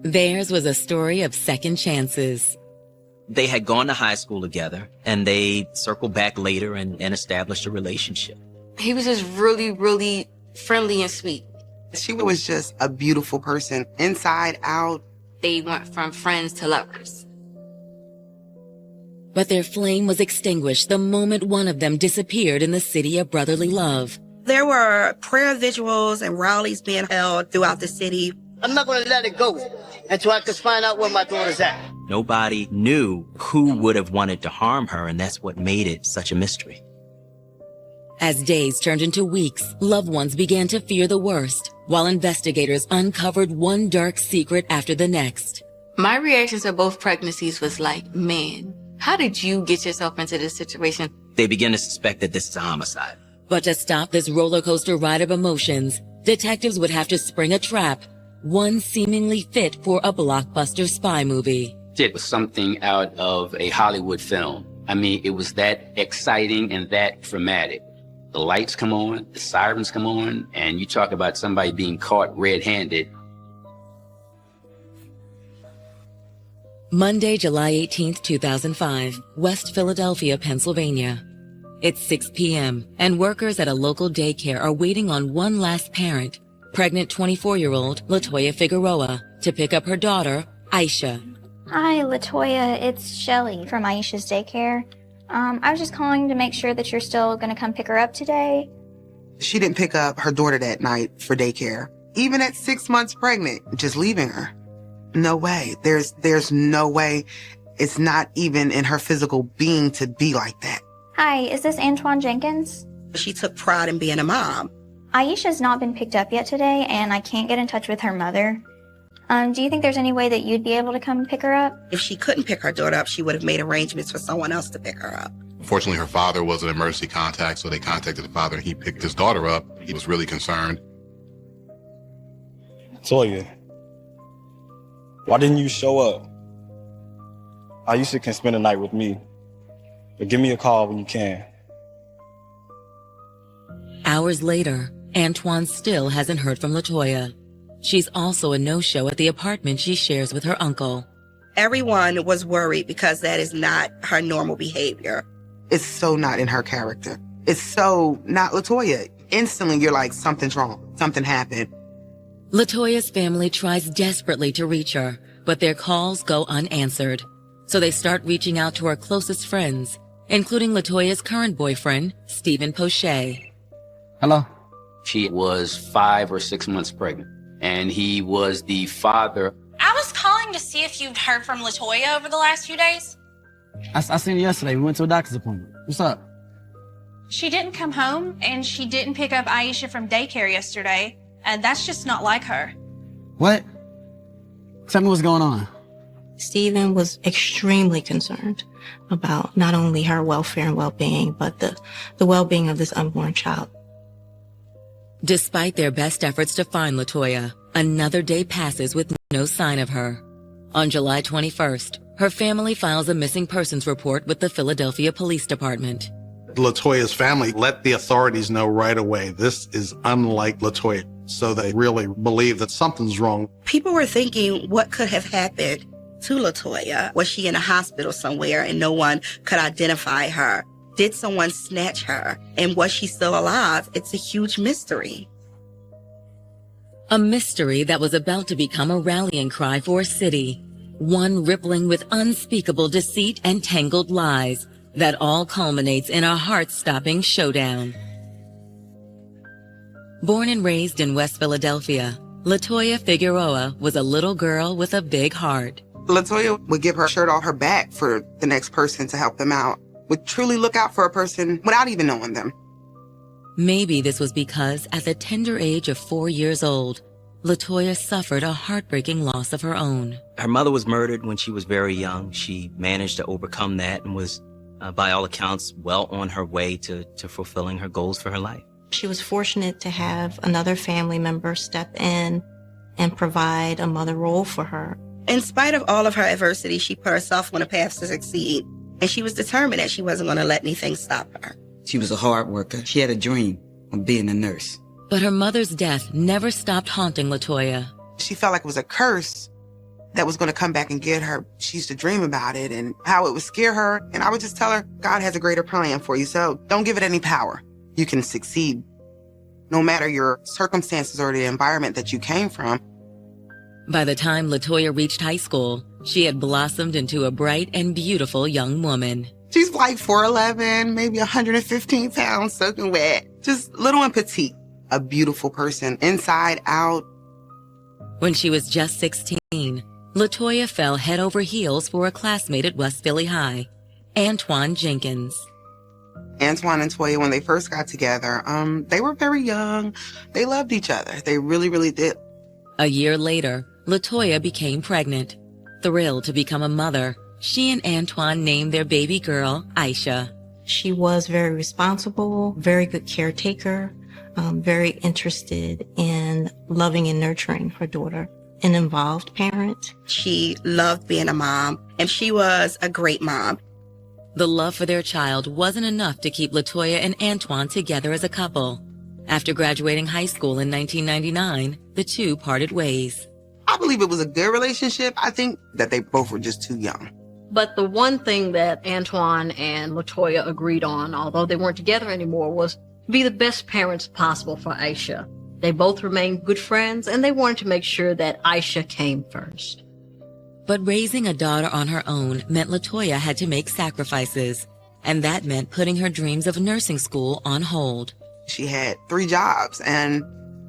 Theirs was a story of second chances. They had gone to high school together, and they circled back later and established a relationship. He was just really, really friendly and sweet. She was just a beautiful person, inside out. They went from friends to lovers. But their flame was extinguished the moment one of them disappeared in the city of brotherly love. There were prayer vigils and rallies being held throughout the city. I'm not going to let it go until I can find out where my daughter's at. Nobody knew who would have wanted to harm her, and that's what made it such a mystery. As days turned into weeks, loved ones began to fear the worst, while investigators uncovered one dark secret after the next. My reaction to both pregnancies was like, man, how did you get yourself into this situation? They began to suspect that this is a homicide. But to stop this roller coaster ride of emotions, detectives would have to spring a trap, one seemingly fit for a blockbuster spy movie. It was something out of a Hollywood film. I mean, it was that exciting and that dramatic. The lights come on, the sirens come on, and you talk about somebody being caught red-handed. Monday, July 18th, 2005, West Philadelphia, Pennsylvania. It's 6 p.m., and workers at a local daycare are waiting on one last parent, pregnant 24-year-old Latoya Figueroa, to pick up her daughter, Aisha. Hi, Latoya. It's Shelly from Aisha's daycare. I was just calling to make sure that you're still going to come pick her up today. She didn't pick up her daughter that night for daycare. Even at 6 months pregnant, just leaving her. No way. There's no way. It's not even in her physical being to be like that. Hi, is this Antoine Jenkins? She took pride in being a mom. Aisha's not been picked up yet today, and I can't get in touch with her mother. Do you think there's any way that you'd be able to come pick her up? If she couldn't pick her daughter up, she would have made arrangements for someone else to pick her up. Unfortunately, her father was an emergency contact, so they contacted the father and he picked his daughter up. He was really concerned. Toya, why didn't you show up? Aisha can spend the night with me, but give me a call when you can. Hours later, Antoine still hasn't heard from Latoya. She's also a no-show at the apartment she shares with her uncle. Everyone was worried because that is not her normal behavior. It's so not in her character. It's so not Latoya. Instantly, you're like, something's wrong. Something happened. Latoya's family tries desperately to reach her, but their calls go unanswered. So they start reaching out to her closest friends, including Latoya's current boyfriend, Stephen Poche. Hello? She was 5 or 6 months pregnant, and he was the father. I was calling to see if you'd heard from Latoya over the last few days. I seen her yesterday. We went to a doctor's appointment. What's up? She didn't come home, and she didn't pick up Aisha from daycare yesterday, and that's just not like her. What? Tell me what's going on. Stephen was extremely concerned about not only her welfare and well-being, but the well-being of this unborn child. Despite their best efforts to find Latoya, another day passes with no sign of her. On July 21st, her family files a missing persons report with the Philadelphia Police Department. Latoya's family let the authorities know right away, this is unlike Latoya. So they really believe that something's wrong. People were thinking, what could have happened to Latoya? Was she in a hospital somewhere and no one could identify her? Did someone snatch her? And was she still alive? It's a huge mystery. A mystery that was about to become a rallying cry for a city. One rippling with unspeakable deceit and tangled lies that all culminates in a heart-stopping showdown. Born and raised in West Philadelphia, Latoya Figueroa was a little girl with a big heart. Latoya would give her shirt off her back for the next person to help them out. Would truly look out for a person without even knowing them. Maybe this was because at the tender age of 4 years old, Latoya suffered a heartbreaking loss of her own. Her mother was murdered when she was very young. She managed to overcome that and was, by all accounts, well on her way to fulfilling her goals for her life. She was fortunate to have another family member step in and provide a mother role for her. In spite of all of her adversity, she put herself on a path to succeed. And she was determined that she wasn't going to let anything stop her. She was a hard worker. She had a dream of being a nurse. But her mother's death never stopped haunting Latoya. She felt like it was a curse that was going to come back and get her. She used to dream about it and how it would scare her. And I would just tell her, God has a greater plan for you, so don't give it any power. You can succeed no matter your circumstances or the environment that you came from. By the time Latoya reached high school, she had blossomed into a bright and beautiful young woman. She's like 4'11", maybe 115 pounds, soaking wet. Just little and petite. A beautiful person, inside, out. When she was just 16, Latoya fell head over heels for a classmate at West Philly High, Antoine Jenkins. Antoine and Toya, when they first got together, they were very young. They loved each other. They really, really did. A year later, Latoya became pregnant. Thrilled to become a mother, she and Antoine named their baby girl Aisha. She was very responsible, very good caretaker, very interested in loving and nurturing her daughter. An involved parent. She loved being a mom, and she was a great mom. The love for their child wasn't enough to keep Latoya and Antoine together as a couple. After graduating high school in 1999, the two parted ways. I believe it was a good relationship. I think that they both were just too young. But the one thing that Antoine and Latoya agreed on, although they weren't together anymore, was to be the best parents possible for Aisha. They both remained good friends, and they wanted to make sure that Aisha came first. But raising a daughter on her own meant LaToya had to make sacrifices, and that meant putting her dreams of nursing school on hold. She had 3 jobs, and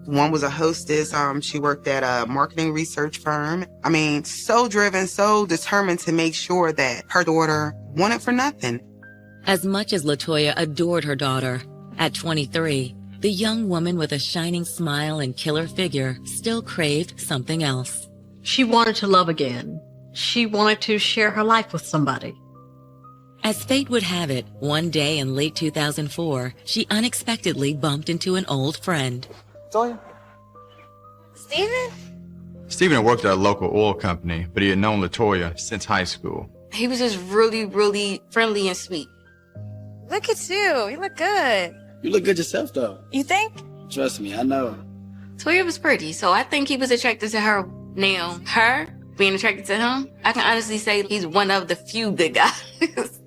one was a hostess. She worked at a marketing research firm. I mean, so driven, so determined to make sure that her daughter wanted for nothing. As much as LaToya adored her daughter, at 23, the young woman with a shining smile and killer figure still craved something else. She wanted to love again. She wanted to share her life with somebody. As fate would have it, one day in late 2004, she unexpectedly bumped into an old friend. Toya? Steven? Steven had worked at a local oil company, but he had known LaToya since high school. He was just really, really friendly and sweet. Look at you. You look good. You look good yourself, though. You think? Trust me, I know. Toya was pretty, so I think he was attracted to her. Now, her being attracted to him, I can honestly say he's one of the few good guys.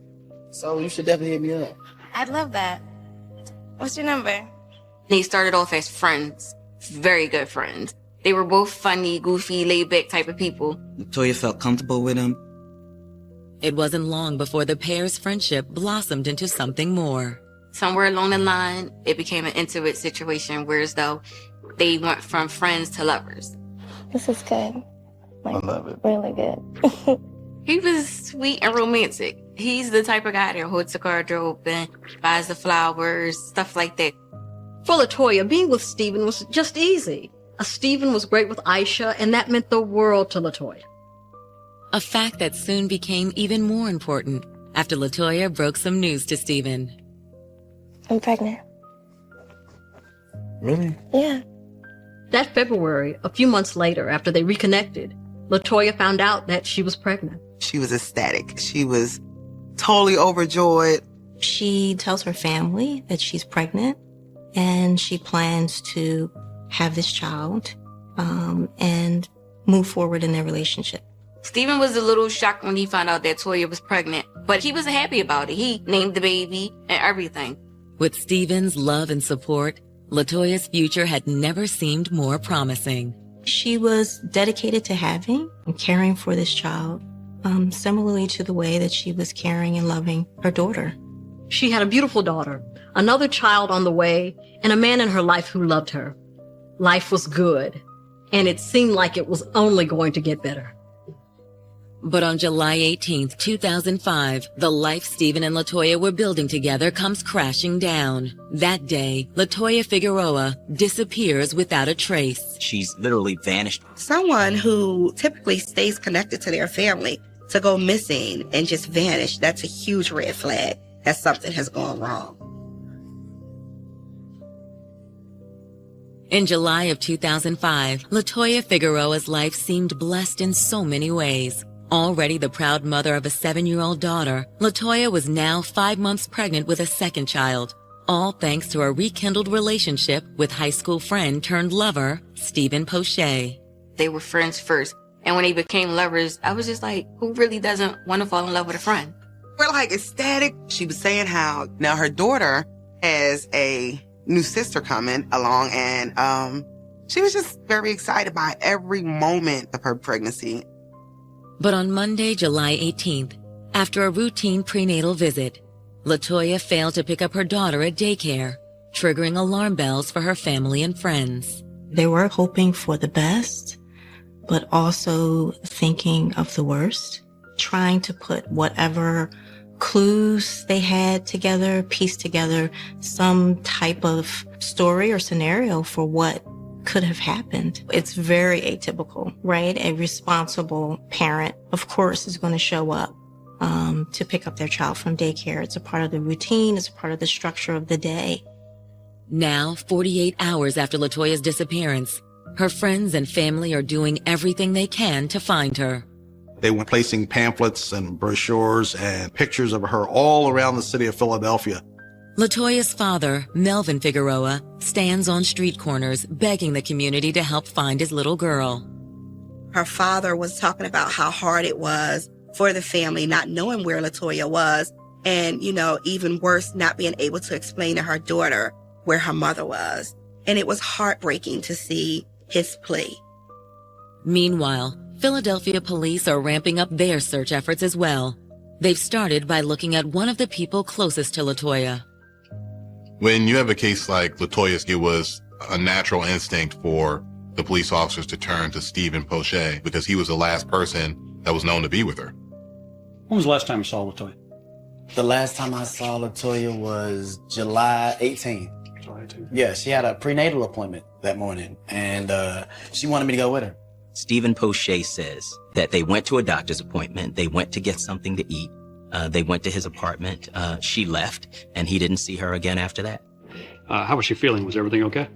So you should definitely hit me up. I'd love that. What's your number? They started off as friends, very good friends. They were both funny, goofy, laid-back type of people. LaToya felt comfortable with him. It wasn't long before the pair's friendship blossomed into something more. Somewhere along the line, it became an intimate situation, whereas though they went from friends to lovers. This is good. I love it. Really good. He was sweet and romantic. He's the type of guy that holds the car door open, buys the flowers, stuff like that. For LaToya, being with Steven was just easy. Steven was great with Aisha, and that meant the world to LaToya. A fact that soon became even more important after LaToya broke some news to Steven. I'm pregnant. Really? Yeah. That February, a few months later, after they reconnected, LaToya found out that she was pregnant. She was ecstatic. She was totally overjoyed. She tells her family that she's pregnant and she plans to have this child and move forward in their relationship. Steven was a little shocked when he found out that Toya was pregnant, but he was happy about it. He named the baby and everything. With Steven's love and support, LaToya's future had never seemed more promising. She was dedicated to having and caring for this child, similarly to the way that she was caring and loving her daughter. She had a beautiful daughter, another child on the way, and a man in her life who loved her. Life was good, and it seemed like it was only going to get better. But on July 18th, 2005, the life Steven and LaToya were building together comes crashing down. That day, LaToya Figueroa disappears without a trace. She's literally vanished. Someone who typically stays connected to their family to go missing and just vanish, that's a huge red flag that something has gone wrong. In July of 2005, LaToya Figueroa's life seemed blessed in so many ways. Already the proud mother of a 7-year-old daughter, LaToya was now 5 months pregnant with a second child, all thanks to a rekindled relationship with high school friend turned lover, Steven Poche. They were friends first, and when they became lovers, I was just like, who really doesn't want to fall in love with a friend? We're like ecstatic. She was saying how now her daughter has a new sister coming along, and she was just very excited by every moment of her pregnancy. But on Monday, July 18th, after a routine prenatal visit, LaToya failed to pick up her daughter at daycare, triggering alarm bells for her family and friends. They were hoping for the best, but also thinking of the worst, trying to put whatever clues they had together, piece together some type of story or scenario for what could have happened. It's very atypical, right? A responsible parent, of course, is going to show up to pick up their child from daycare. It's a part of the routine. It's a part of the structure of the day. Now, 48 hours after LaToya's disappearance, her friends and family are doing everything they can to find her. They were placing pamphlets and brochures and pictures of her all around the city of Philadelphia. LaToya's father, Melvin Figueroa, stands on street corners begging the community to help find his little girl. Her father was talking about how hard it was for the family not knowing where LaToya was, and, even worse, not being able to explain to her daughter where her mother was. And it was heartbreaking to see his plea. Meanwhile, Philadelphia police are ramping up their search efforts as well. They've started by looking at one of the people closest to LaToya. When you have a case like LaToya's, it was a natural instinct for the police officers to turn to Stephen Poche because he was the last person that was known to be with her. When was the last time you saw LaToya? The last time I saw LaToya was July 18th. Yeah, she had a prenatal appointment that morning, and she wanted me to go with her. Stephen Poche says that they went to a doctor's appointment, they went to get something to eat, they went to his apartment, she left, and he didn't see her again after that. How was she feeling? Was everything okay?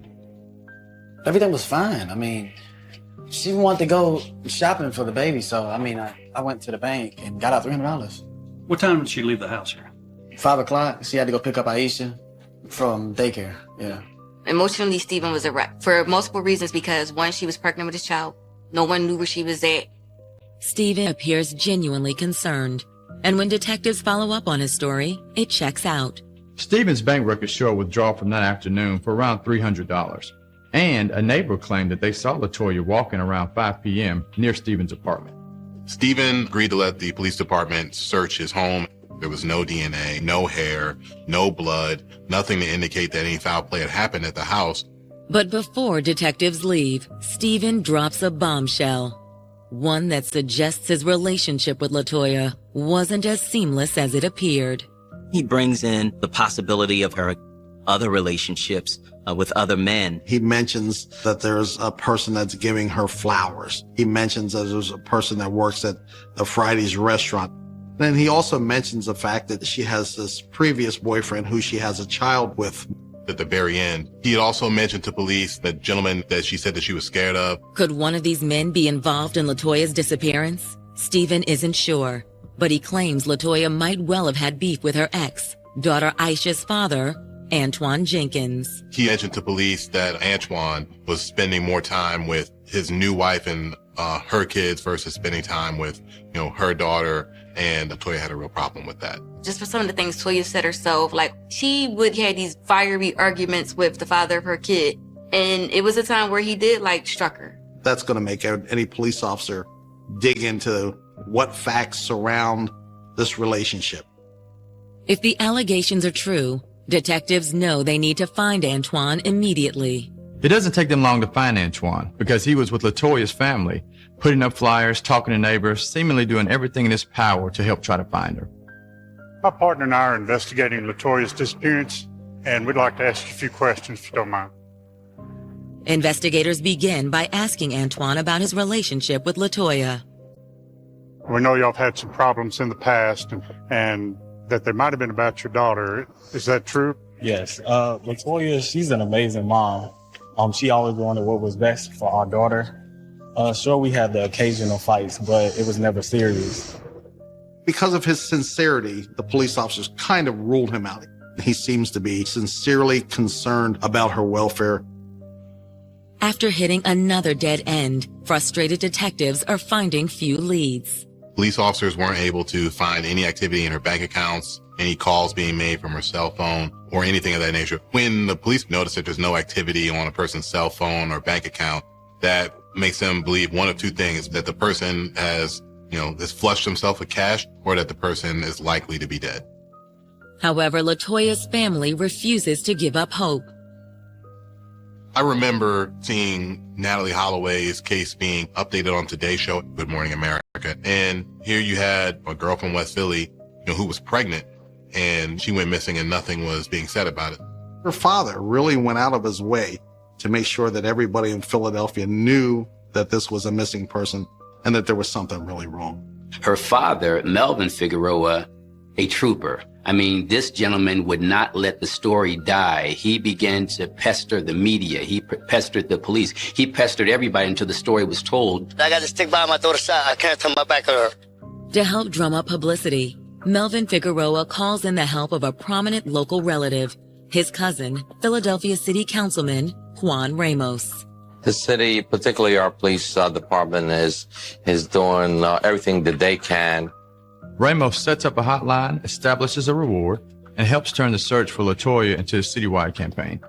Everything was fine. I mean, she wanted to go shopping for the baby, so I went to the bank and got out $300. What time did she leave the house here? 5 o'clock. She had to go pick up Aisha from daycare. Yeah. Emotionally, Stephen was a wreck for multiple reasons because, one, she was pregnant with his child. No one knew where she was at. Stephen appears genuinely concerned, and when detectives follow up on his story, it checks out. Stephen's bank records show a withdrawal from that afternoon for around $300. And a neighbor claimed that they saw LaToya walking around 5 p.m. near Stephen's apartment. Stephen agreed to let the police department search his home. There was no DNA, no hair, no blood, nothing to indicate that any foul play had happened at the house. But before detectives leave, Stephen drops a bombshell. One that suggests his relationship with LaToya wasn't as seamless as it appeared. He brings in the possibility of her other relationships with other men. He mentions that there's a person that's giving her flowers. He mentions that there's a person that works at the Friday's restaurant. Then he also mentions the fact that she has this previous boyfriend who she has a child with. At the very end, he had also mentioned to police the gentleman that she said that she was scared of. Could one of these men be involved in LaToya's disappearance? Stephen isn't sure, but he claims LaToya might well have had beef with her ex, daughter Aisha's father, Antoine Jenkins. He mentioned to police that Antoine was spending more time with his new wife and her kids versus spending time with, her daughter, and LaToya had a real problem with that. Just for some of the things Toya said herself, like she would have these fiery arguments with the father of her kid. And it was a time where he did struck her. That's going to make any police officer dig into what facts surround this relationship. If the allegations are true, detectives know they need to find Antoine immediately. It doesn't take them long to find Antoine because he was with LaToya's family, putting up flyers, talking to neighbors, seemingly doing everything in his power to help try to find her. My partner and I are investigating LaToya's disappearance, and we'd like to ask you a few questions if you don't mind. Investigators begin by asking Antoine about his relationship with LaToya. We know y'all have had some problems in the past and that they might have been about your daughter. Is that true? Yes. LaToya, she's an amazing mom. She always wanted what was best for our daughter. Sure, we had the occasional fights, but it was never serious. Because of his sincerity, the police officers kind of ruled him out. He seems to be sincerely concerned about her welfare. After hitting another dead end, frustrated detectives are finding few leads. Police officers weren't able to find any activity in her bank accounts, any calls being made from her cell phone, or anything of that nature. When the police notice that there's no activity on a person's cell phone or bank account, that makes them believe one of two things, that the person has flushed himself with cash, or that the person is likely to be dead. However, LaToya's family refuses to give up hope. I remember seeing Natalie Holloway's case being updated on Today's Show, Good Morning America. And here you had a girl from West Philly, who was pregnant, and she went missing and nothing was being said about it. Her father really went out of his way to make sure that everybody in Philadelphia knew that this was a missing person and that there was something really wrong. Her father, Melvin Figueroa, a trooper. This gentleman would not let the story die. He began to pester the media. He pestered the police. He pestered everybody until the story was told. I got to stick by my daughter's side. I can't turn my back on her. To help drum up publicity, Melvin Figueroa calls in the help of a prominent local relative, his cousin, Philadelphia City Councilman Juan Ramos. The city, particularly our police department, is doing everything that they can. Ramos sets up a hotline, establishes a reward, and helps turn the search for LaToya into a citywide campaign.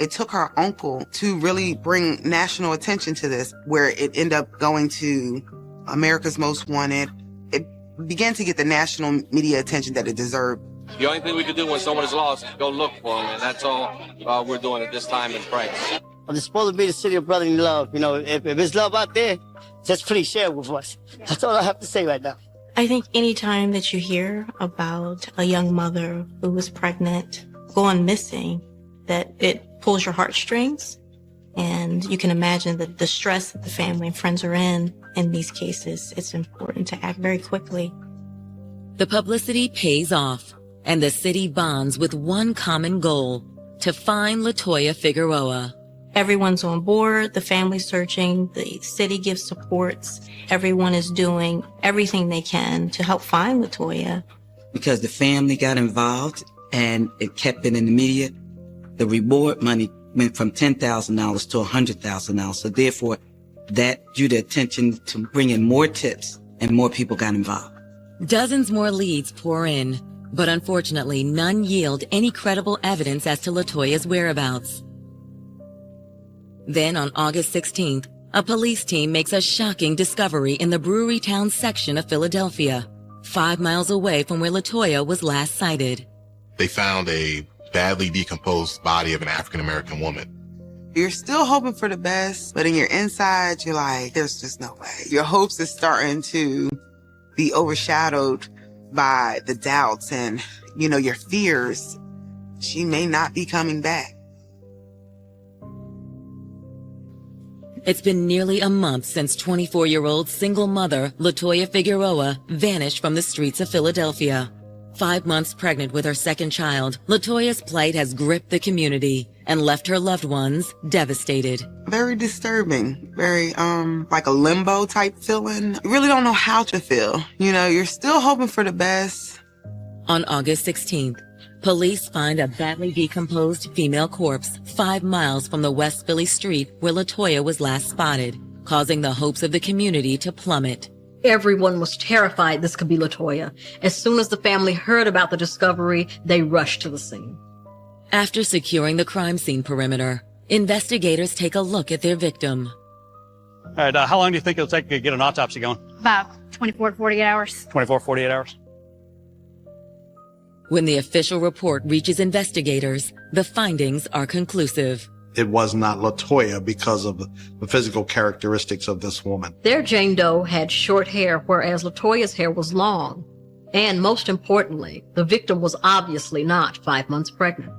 It took her uncle to really bring national attention to this, where it ended up going to America's Most Wanted. It began to get the national media attention that it deserved. The only thing we can do when someone is lost is go look for them, and that's all we're doing at this time in Price. Well, it's supposed to be the city of brotherly love. You know, if there's love out there, just please share it with us. That's all I have to say right now. I think any time that you hear about a young mother who was pregnant going missing, that it pulls your heartstrings. And you can imagine the stress that the family and friends are in these cases. It's important to act very quickly. The publicity pays off, and the city bonds with one common goal: to find LaToya Figueroa. Everyone's on board, the family's searching, the city gives supports. Everyone is doing everything they can to help find LaToya. Because the family got involved and it kept it in the media, the reward money went from $10,000 to $100,000. So therefore, that drew the attention to bring in more tips and more people got involved. Dozens more leads pour in, but unfortunately, none yield any credible evidence as to LaToya's whereabouts. Then on August 16th, a police team makes a shocking discovery in the Brewerytown section of Philadelphia, 5 miles away from where LaToya was last sighted. They found a badly decomposed body of an African-American woman. You're still hoping for the best, but in your inside, you're like, there's just no way. Your hopes is starting to be overshadowed by the doubts and, your fears. She may not be coming back. It's been nearly a month since 24-year-old single mother LaToya Figueroa vanished from the streets of Philadelphia. 5 months pregnant with her second child, LaToya's plight has gripped the community and left her loved ones devastated. Very disturbing, very like a limbo type feeling. You really don't know how to feel. You're still hoping for the best. On August 16th, police find a badly decomposed female corpse 5 miles from the West Philly street where LaToya was last spotted, causing the hopes of the community to plummet. Everyone was terrified this could be LaToya. As soon as the family heard about the discovery, they rushed to the scene. After securing the crime scene perimeter, investigators take a look at their victim. All right, how long do you think it'll take to get an autopsy going? About 24 to 48 hours. 24, 48 hours? When the official report reaches investigators, the findings are conclusive. It was not LaToya because of the physical characteristics of this woman. Their Jane Doe had short hair, whereas LaToya's hair was long. And most importantly, the victim was obviously not 5 months pregnant.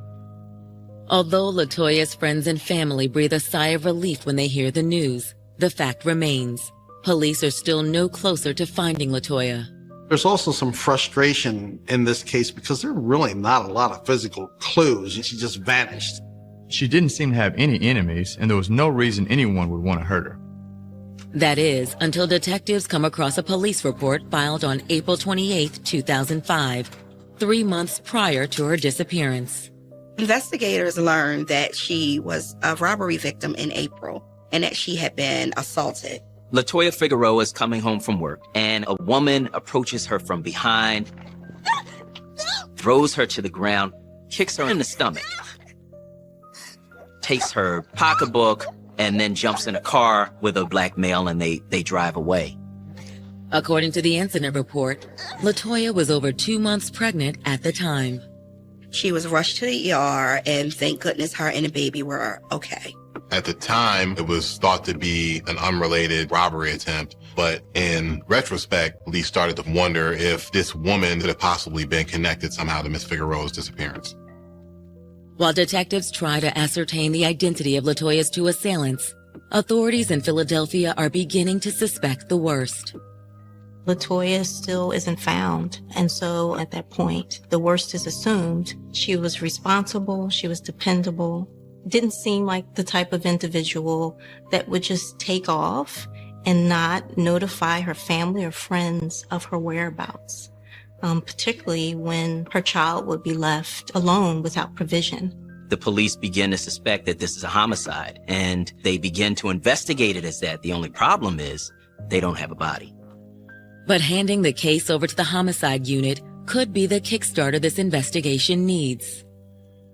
Although LaToya's friends and family breathe a sigh of relief when they hear the news, the fact remains. Police are still no closer to finding LaToya. There's also some frustration in this case because there are really not a lot of physical clues. She just vanished. She didn't seem to have any enemies, and there was no reason anyone would want to hurt her. That is, until detectives come across a police report filed on April 28, 2005, 3 months prior to her disappearance. Investigators learned that she was a robbery victim in April and that she had been assaulted. LaToya Figueroa is coming home from work, and a woman approaches her from behind, throws her to the ground, kicks her in the stomach, takes her pocketbook, and then jumps in a car with a black male, and they drive away. According to the incident report, LaToya was over 2 months pregnant at the time. She was rushed to the ER, and thank goodness her and the baby were okay. At the time, it was thought to be an unrelated robbery attempt, but in retrospect, police started to wonder if this woman could have possibly been connected somehow to Miss Figueroa's disappearance. While detectives try to ascertain the identity of LaToya's two assailants, authorities in Philadelphia are beginning to suspect the worst. LaToya still isn't found, and so at that point, the worst is assumed. She was responsible, she was dependable, didn't seem like the type of individual that would just take off and not notify her family or friends of her whereabouts, particularly when her child would be left alone without provision. The police begin to suspect that this is a homicide, and they begin to investigate it as that. The only problem is they don't have a body. But handing the case over to the homicide unit could be the kickstarter this investigation needs.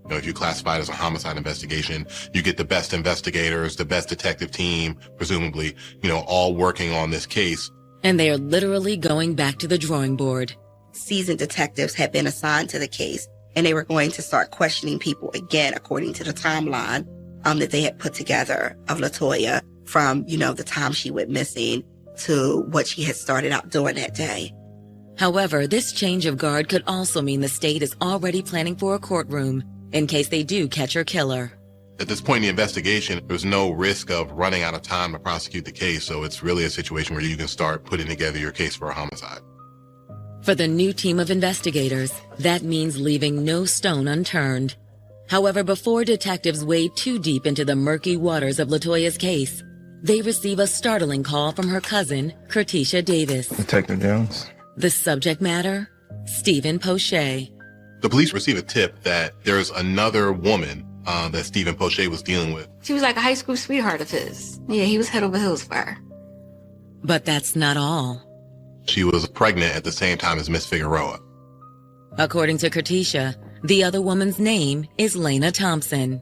If you classify it as a homicide investigation, you get the best investigators, the best detective team, presumably, all working on this case. And they are literally going back to the drawing board. Seasoned detectives had been assigned to the case, and they were going to start questioning people again according to the timeline that they had put together of LaToya from, the time she went missing to what she had started out doing that day. However, this change of guard could also mean the state is already planning for a courtroom in case they do catch her killer. At this point in the investigation, there's no risk of running out of time to prosecute the case, so it's really a situation where you can start putting together your case for a homicide. For the new team of investigators, that means leaving no stone unturned. However, before detectives wade too deep into the murky waters of LaToya's case, they receive a startling call from her cousin, Kertisha Davis. Detective Jones. The subject matter, Stephen Poche. The police receive a tip that there's another woman that Stephen Poche was dealing with. She was like a high school sweetheart of his. Yeah, he was head over heels for her. But that's not all. She was pregnant at the same time as Miss Figueroa. According to Kertisha, the other woman's name is Lena Thompson.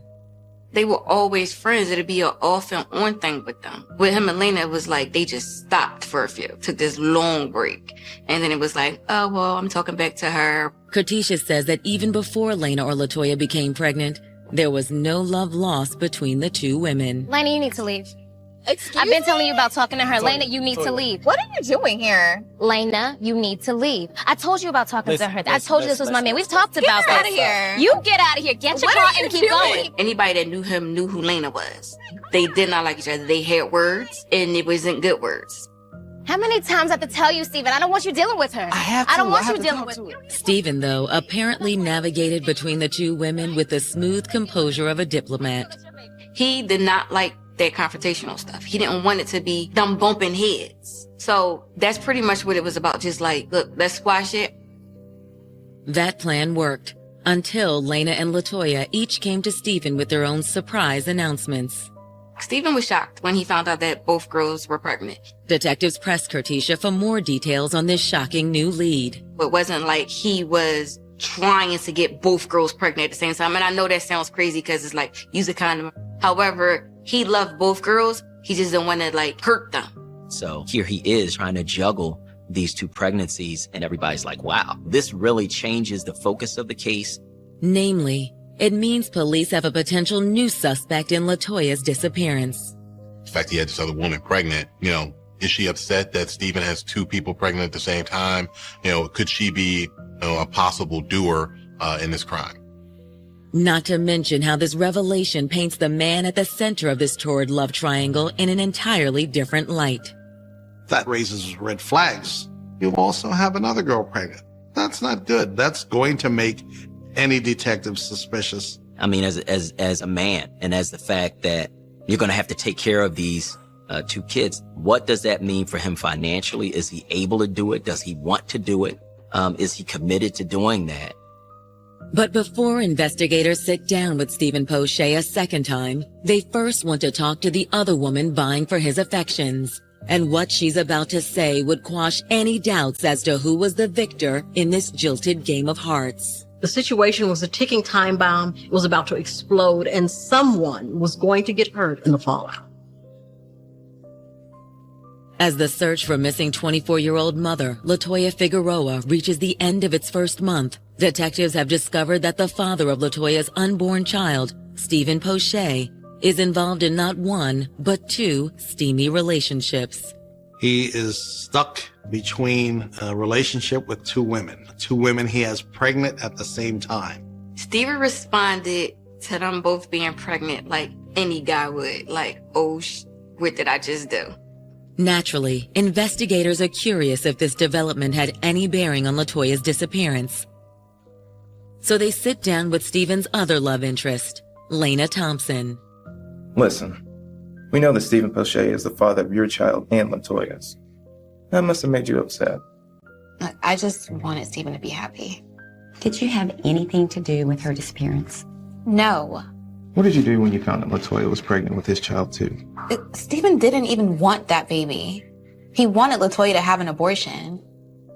They were always friends. It'd be an off and on thing with them. With him and Lena, it was like they just stopped for a few, took this long break. And then it was like, oh, well, I'm talking back to her. Kertisha says that even before Lena or LaToya became pregnant, there was no love lost between the two women. Lena, you need to leave. I've been telling you about talking to her. Lena, you need to leave. What are you doing here? Lena, you need to leave. I told you about talking to her. I told you this was my man. We've talked about this. Get out of here. You get out of here. Get your car and keep going. Anybody that knew him knew who Lena was. They did not like each other. They had words, and it wasn't good words. How many times I have to tell you, Stephen? I don't want you dealing with her. I don't want you dealing with her. Stephen, though, apparently navigated between the two women with the smooth composure of a diplomat. He did not like that confrontational stuff. He didn't want it to be them bumping heads. So that's pretty much what it was about. Just like, look, let's squash it. That plan worked until Lena and LaToya each came to Stephen with their own surprise announcements. Stephen was shocked when he found out that both girls were pregnant. Detectives pressed Kertisha for more details on this shocking new lead. It wasn't like he was trying to get both girls pregnant at the same time. And I know that sounds crazy because it's like, use a condom. However, he loved both girls. He just didn't want to hurt them. So here he is trying to juggle these two pregnancies, and everybody's like, wow, this really changes the focus of the case. Namely, it means police have a potential new suspect in LaToya's disappearance. The fact he had this other woman pregnant, is she upset that Stephen has two people pregnant at the same time? Could she be a possible doer in this crime? Not to mention how this revelation paints the man at the center of this torrid love triangle in an entirely different light. That raises red flags. You also have another girl pregnant. That's not good. That's going to make any detective suspicious. I mean, as a man, and as the fact that you're going to have to take care of these two kids, what does that mean for him financially? Is he able to do it? Does he want to do it? Is he committed to doing that? But before investigators sit down with Stephen Poche a second time, they first want to talk to the other woman vying for his affections. And what she's about to say would quash any doubts as to who was the victor in this jilted game of hearts. The situation was a ticking time bomb. It was about to explode, and someone was going to get hurt in the fallout. As the search for missing 24-year-old mother, LaToya Figueroa, reaches the end of its first month, detectives have discovered that the father of LaToya's unborn child, Stephen Poche, is involved in not one, but two steamy relationships. He is stuck between a relationship with two women. Two women he has pregnant at the same time. Stephen responded to them both being pregnant like any guy would. Like, oh, what did I just do? Naturally, investigators are curious if this development had any bearing on LaToya's disappearance. So they sit down with Stephen's other love interest, Lena Thompson. Listen, we know that Stephen Poche is the father of your child and LaToya's. That must have made you upset. I just wanted Stephen to be happy. Did you have anything to do with her disappearance? No. What did you do when you found that LaToya was pregnant with his child too? Stephen didn't even want that baby. He wanted LaToya to have an abortion.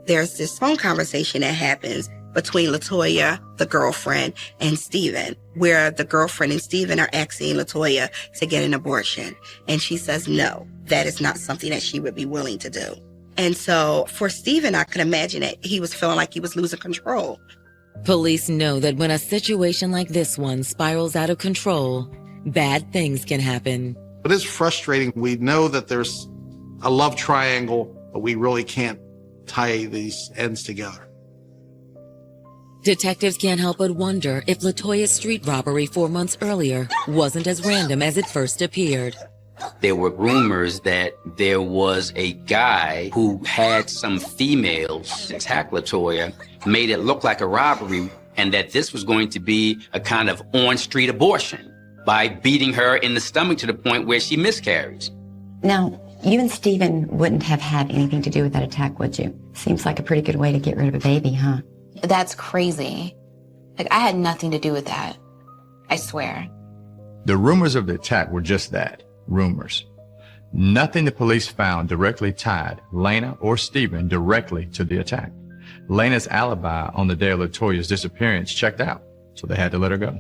There's this phone conversation that happens between LaToya, the girlfriend, and Stephen, where the girlfriend and Stephen are asking LaToya to get an abortion. And she says no, that is not something that she would be willing to do. And so for Stephen, I can imagine it. He was feeling like he was losing control. Police know that when a situation like this one spirals out of control, bad things can happen. It is frustrating. We know that there's a love triangle, but we really can't tie these ends together. Detectives can't help but wonder if LaToya's street robbery 4 months earlier wasn't as random as it first appeared. There were rumors that there was a guy who had some females attack LaToya, made it look like a robbery, and that this was going to be a kind of on-street abortion by beating her in the stomach to the point where she miscarries. Now, you and Stephen wouldn't have had anything to do with that attack, would you? Seems like a pretty good way to get rid of a baby, huh? That's crazy. Like, I had nothing to do with that. I swear. The rumors of the attack were just that, rumors. Nothing the police found directly tied Lena or Stephen directly to the attack. Lena's alibi on the day of LaToya's disappearance checked out, so they had to let her go.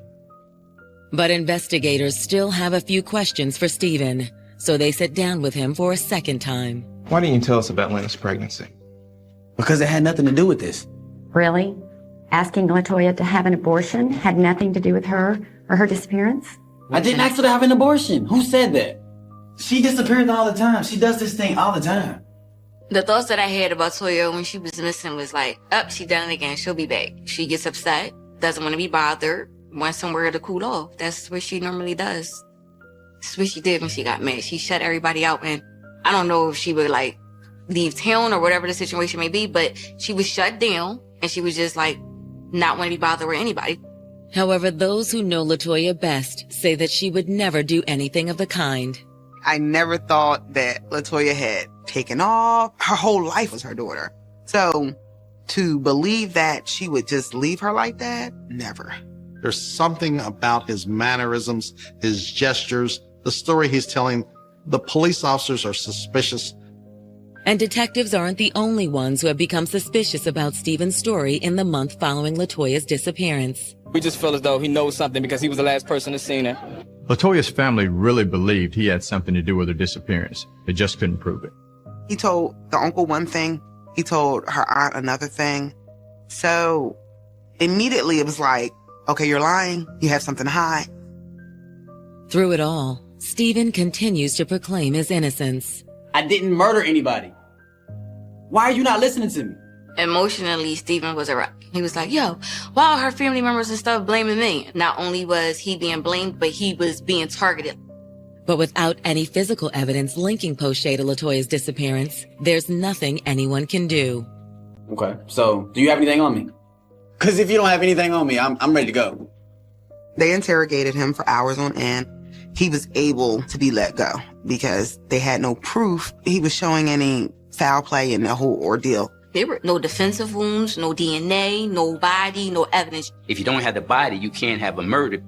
But investigators still have a few questions for Stephen, so they sit down with him for a second time. Why didn't you tell us about Lena's pregnancy? Because it had nothing to do with this. Really? Asking LaToya to have an abortion had nothing to do with her or her disappearance? I didn't ask her to have an abortion. Who said that? She disappears all the time. She does this thing all the time. The thoughts that I had about Toya when she was missing was like, she done it again. She'll be back. She gets upset, doesn't want to be bothered, wants somewhere to cool off. That's what she normally does. That's what she did when she got mad. She shut everybody out, and I don't know if she would like leave town or whatever the situation may be, but she was shut down and she was just like not want to be bothered with anybody. However, those who know LaToya best say that she would never do anything of the kind. I never thought that LaToya had taken off. Her whole life was her daughter. So to believe that she would just leave her like that, never. There's something about his mannerisms, his gestures, the story he's telling. The police officers are suspicious. And detectives aren't the only ones who have become suspicious about Stephen's story in the month following LaToya's disappearance. We just feel as though he knows something because he was the last person to see her. LaToya's family really believed he had something to do with her disappearance. They just couldn't prove it. He told the uncle one thing. He told her aunt another thing. So immediately it was like, okay, you're lying. You have something to hide. Through it all, Stephen continues to proclaim his innocence. I didn't murder anybody. Why are you not listening to me? Emotionally, Stephen was a wreck. He was like, yo, why are her family members and stuff blaming me? Not only was he being blamed, but he was being targeted. But without any physical evidence linking Poche to LaToya's disappearance, there's nothing anyone can do. Okay, so do you have anything on me? Because if you don't have anything on me, I'm ready to go. They interrogated him for hours on end. He was able to be let go because they had no proof he was showing any foul play in the whole ordeal. There were no defensive wounds, no DNA, no body, no evidence. If you don't have the body, you can't have a murder.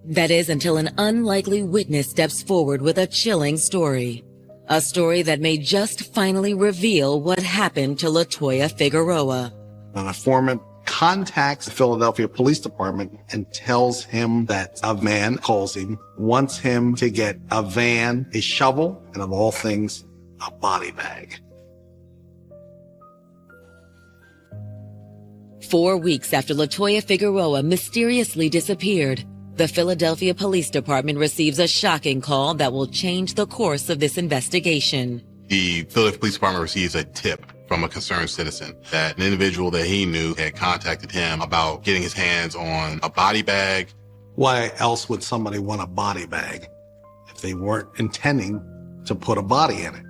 That is until an unlikely witness steps forward with a chilling story. A story that may just finally reveal what happened to LaToya Figueroa. An informant contacts the Philadelphia Police Department and tells him that a man calls him, wants him to get a van, a shovel, and of all things, a body bag. 4 weeks after LaToya Figueroa mysteriously disappeared, the Philadelphia Police Department receives a shocking call that will change the course of this investigation. The Philadelphia Police Department receives a tip from a concerned citizen that an individual that he knew had contacted him about getting his hands on a body bag. Why else would somebody want a body bag if they weren't intending to put a body in it?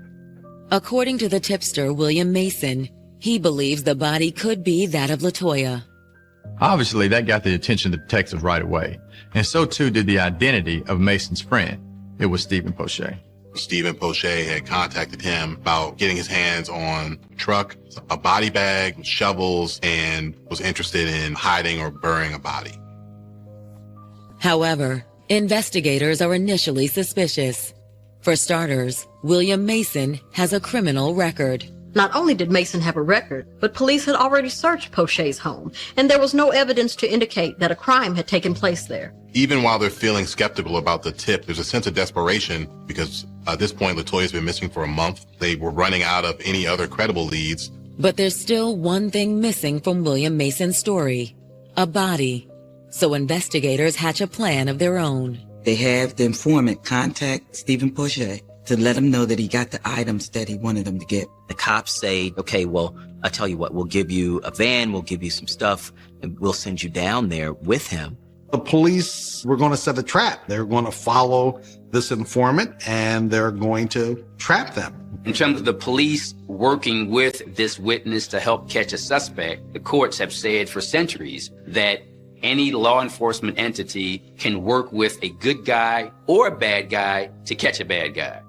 According to the tipster, William Mason, he believes the body could be that of LaToya. Obviously, that got the attention of the detectives right away, and so too did the identity of Mason's friend. It was Stephen Poche. Stephen Poche had contacted him about getting his hands on a truck, a body bag, shovels, and was interested in hiding or burying a body. However, investigators are initially suspicious. For starters, William Mason has a criminal record. Not only did Mason have a record, but police had already searched Poche's home, and there was no evidence to indicate that a crime had taken place there. Even while they're feeling skeptical about the tip, there's a sense of desperation because At this point, LaToya's been missing for a month. They were running out of any other credible leads. But there's still one thing missing from William Mason's story: a body. So investigators hatch a plan of their own. They have the informant contact Stephen Poche to let him know that he got the items that he wanted him to get. The cops say, okay, well, I'll tell you what, we'll give you a van, we'll give you some stuff, and we'll send you down there with him. The police were going to set a trap. They're going to follow this informant and they're going to trap them. In terms of the police working with this witness to help catch a suspect, the courts have said for centuries that any law enforcement entity can work with a good guy or a bad guy to catch a bad guy.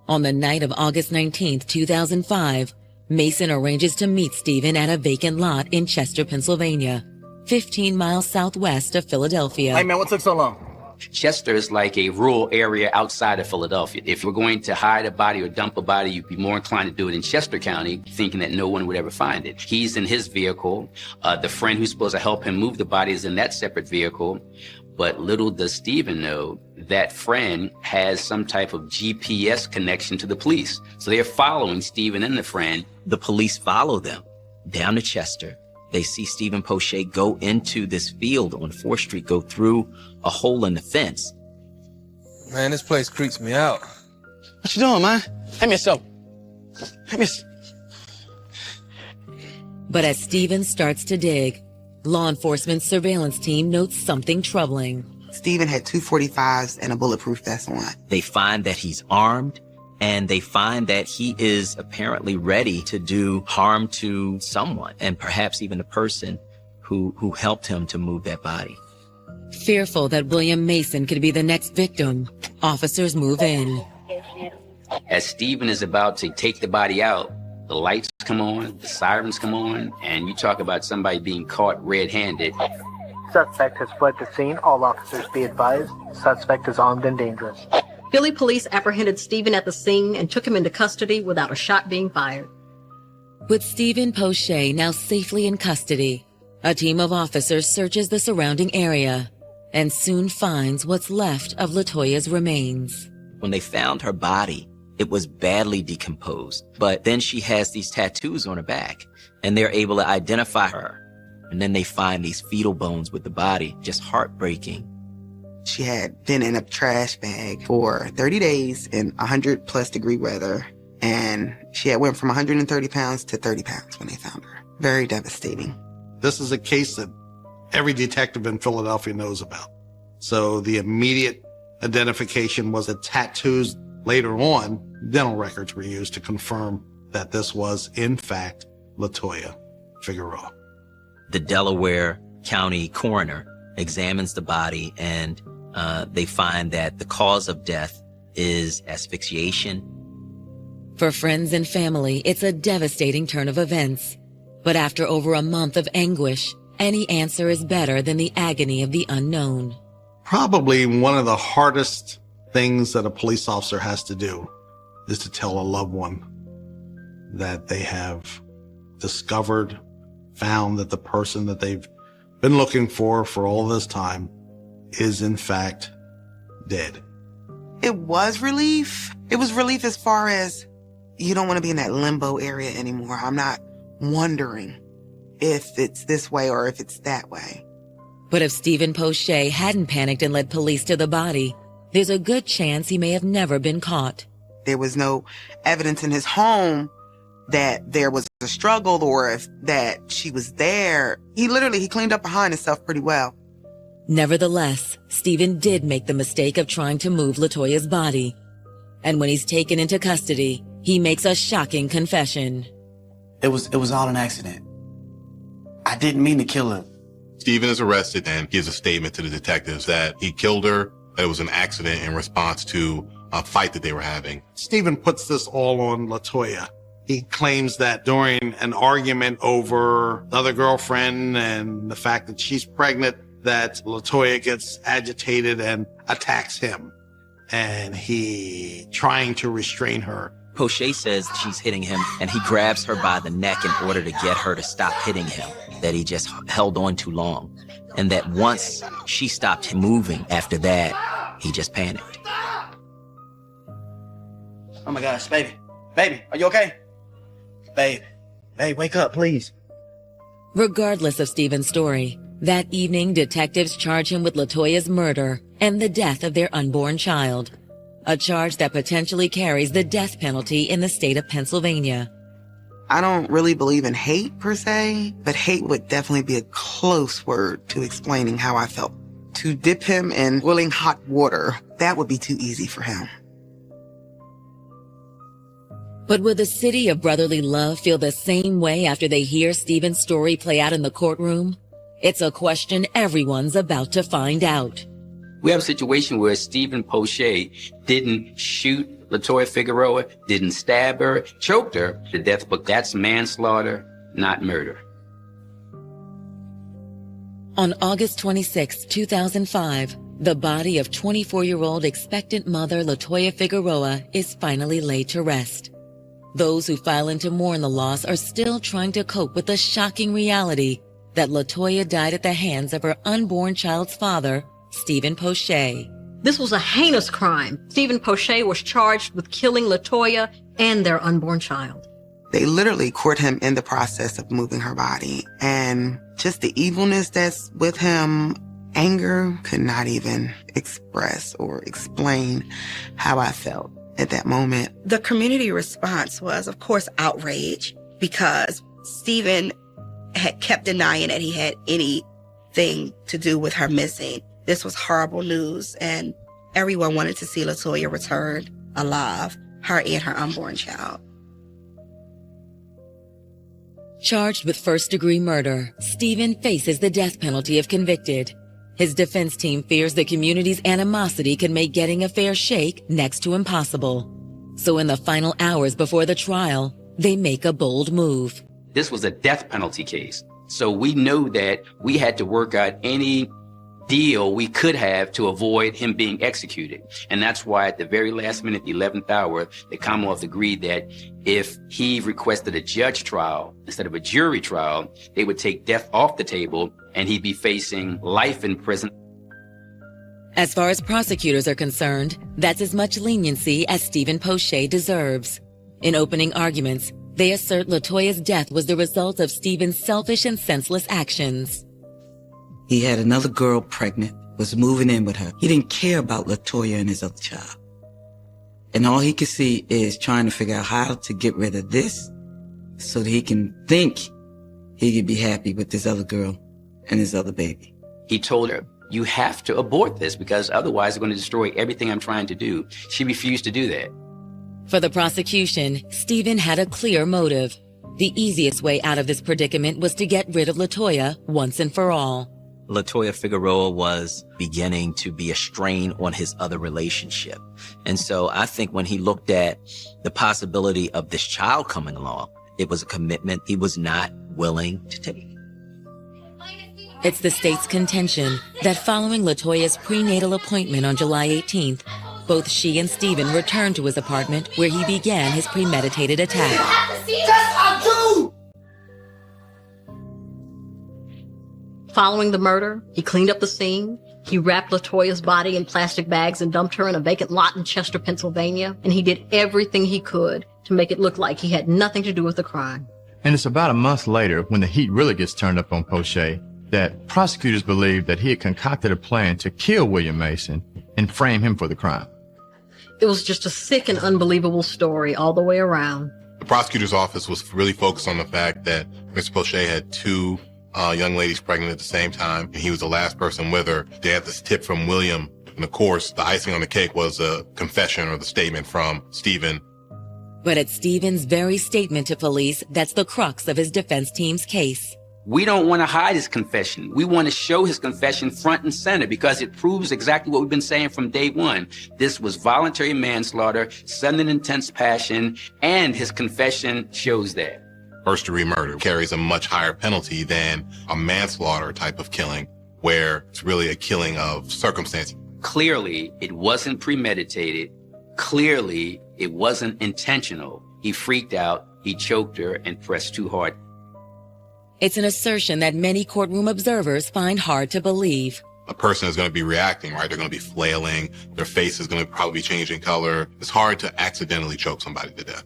On the night of August 19th, 2005, Mason arranges to meet Stephen at a vacant lot in Chester, Pennsylvania, 15 miles southwest of Philadelphia. Hey man, what took so long? Chester is like a rural area outside of Philadelphia. If you're going to hide a body or dump a body, you'd be more inclined to do it in Chester County, thinking that no one would ever find it. He's in his vehicle. The friend who's supposed to help him move the body is in that separate vehicle. But little does Stephen know that friend has some type of GPS connection to the police. So they're following Stephen and the friend. The police follow them down to Chester. They see Stephen Poche go into this field on 4th Street, go through a hole in the fence. Man, this place creeps me out. What you doing, man? Hand me a soap. But as Stephen starts to dig, law enforcement's surveillance team notes something troubling. Stephen had 245s and a bulletproof vest on. They find that he's armed, and they find that he is apparently ready to do harm to someone, and perhaps even the person who helped him to move that body. Fearful that William Mason could be the next victim, officers move in. As Stephen is about to take the body out, the lights come on, the sirens come on, and you talk about somebody being caught red-handed. Suspect has fled the scene. All officers be advised. Suspect is armed and dangerous. Philly police apprehended Stephen at the scene and took him into custody without a shot being fired. With Stephen Poche now safely in custody, a team of officers searches the surrounding area and soon finds what's left of LaToya's remains. When they found her body, it was badly decomposed, but then she has these tattoos on her back, and they're able to identify her. And then they find these fetal bones with the body, just heartbreaking. She had been in a trash bag for 30 days in 100+ degree weather. And she had went from 130 pounds to 30 pounds when they found her. Very devastating. This is a case that every detective in Philadelphia knows about. So the immediate identification was the tattoos. Later on, dental records were used to confirm that this was, in fact, LaToya Figueroa. The Delaware County coroner examines the body, and they find that the cause of death is asphyxiation. For friends and family, it's a devastating turn of events. But after over a month of anguish, any answer is better than the agony of the unknown. Probably one of the hardest things that a police officer has to do is to tell a loved one that they have discovered, found that the person that they've been looking for all this time is in fact dead. It was relief. It was relief as far as you don't want to be in that limbo area anymore. I'm not wondering if it's this way or if it's that way. But if Stephen Poche hadn't panicked and led police to the body, there's a good chance he may have never been caught. There was no evidence in his home that there was a struggle or if that she was there. He cleaned up behind himself pretty well. Nevertheless, Stephen did make the mistake of trying to move LaToya's body. And when he's taken into custody, he makes a shocking confession. It was all an accident. I didn't mean to kill her. Stephen is arrested and gives a statement to the detectives that he killed her, that it was an accident in response to a fight that they were having. Stephen puts this all on LaToya. He claims that during an argument over the other girlfriend and the fact that she's pregnant, that LaToya gets agitated and attacks him. And he trying to restrain her. Poche says she's hitting him, and he grabs her by the neck in order to get her to stop hitting him, that he just held on too long. And that once she stopped moving after that, he just panicked. Oh my gosh, baby. Baby, are you okay? Babe, wake up, please. Regardless of Stephen's story, that evening detectives charge him with LaToya's murder and the death of their unborn child, a charge that potentially carries the death penalty in the state of Pennsylvania. I don't really believe in hate per se, but hate would definitely be a close word to explaining how I felt. To dip him in boiling hot water, that would be too easy for him. But will the city of brotherly love feel the same way after they hear Stephen's story play out in the courtroom? It's a question everyone's about to find out. We have a situation where Stephen Poche didn't shoot LaToya Figueroa, didn't stab her, choked her to death, but that's manslaughter, not murder. On August 26, 2005, the body of 24-year-old expectant mother LaToya Figueroa is finally laid to rest. Those who file in to mourn the loss are still trying to cope with the shocking reality that LaToya died at the hands of her unborn child's father, Stephen Poche. This was a heinous crime. Stephen Poche was charged with killing LaToya and their unborn child. They literally court him in the process of moving her body. And just the evilness that's with him, anger, could not even express or explain how I felt at that moment. The community response was, of course, outrage, because Stephen had kept denying that he had anything to do with her missing. This was horrible news, and everyone wanted to see LaToya returned alive, her and her unborn child. Charged with first-degree murder, Stephen faces the death penalty if convicted. His defense team fears the community's animosity can make getting a fair shake next to impossible. So in the final hours before the trial, they make a bold move. This was a death penalty case. So we know that we had to work out any deal we could have to avoid him being executed. And that's why at the very last minute, the 11th hour, the Commonwealth agreed that if he requested a judge trial instead of a jury trial, they would take death off the table and he'd be facing life in prison. As far as prosecutors are concerned, that's as much leniency as Stephen Poche deserves. In opening arguments, they assert LaToya's death was the result of Stephen's selfish and senseless actions. He had another girl pregnant, was moving in with her. He didn't care about LaToya and his other child. And all he could see is trying to figure out how to get rid of this so that he can think he could be happy with this other girl and his other baby. He told her, you have to abort this because otherwise they're going to destroy everything I'm trying to do. She refused to do that. For the prosecution, Stephen had a clear motive. The easiest way out of this predicament was to get rid of LaToya once and for all. LaToya Figueroa was beginning to be a strain on his other relationship. And so I think when he looked at the possibility of this child coming along, it was a commitment he was not willing to take. It's the state's contention that following LaToya's prenatal appointment on July 18th, both she and Stephen returned to his apartment where he began his premeditated attack. Following the murder, he cleaned up the scene. He wrapped LaToya's body in plastic bags and dumped her in a vacant lot in Chester, Pennsylvania. And he did everything he could to make it look like he had nothing to do with the crime. And it's about a month later, when the heat really gets turned up on Poche, that prosecutors believe that he had concocted a plan to kill William Mason and frame him for the crime. It was just a sick and unbelievable story all the way around. The prosecutor's office was really focused on the fact that Mr. Poche had two young ladies pregnant at the same time, and he was the last person with her. They had this tip from William, and of course, the icing on the cake was a confession or the statement from Stephen. But it's Stephen's very statement to police that's the crux of his defense team's case. We don't want to hide his confession. We want to show his confession front and center because it proves exactly what we've been saying from day one. This was voluntary manslaughter, sudden and intense passion, and his confession shows that. First-degree murder carries a much higher penalty than a manslaughter type of killing, where it's really a killing of circumstance. Clearly, it wasn't premeditated. Clearly, it wasn't intentional. He freaked out, he choked her, and pressed too hard. It's an assertion that many courtroom observers find hard to believe. a person is going to be reacting, right? They're going to be flailing. Their face is going to probably be changing color. It's hard to accidentally choke somebody to death.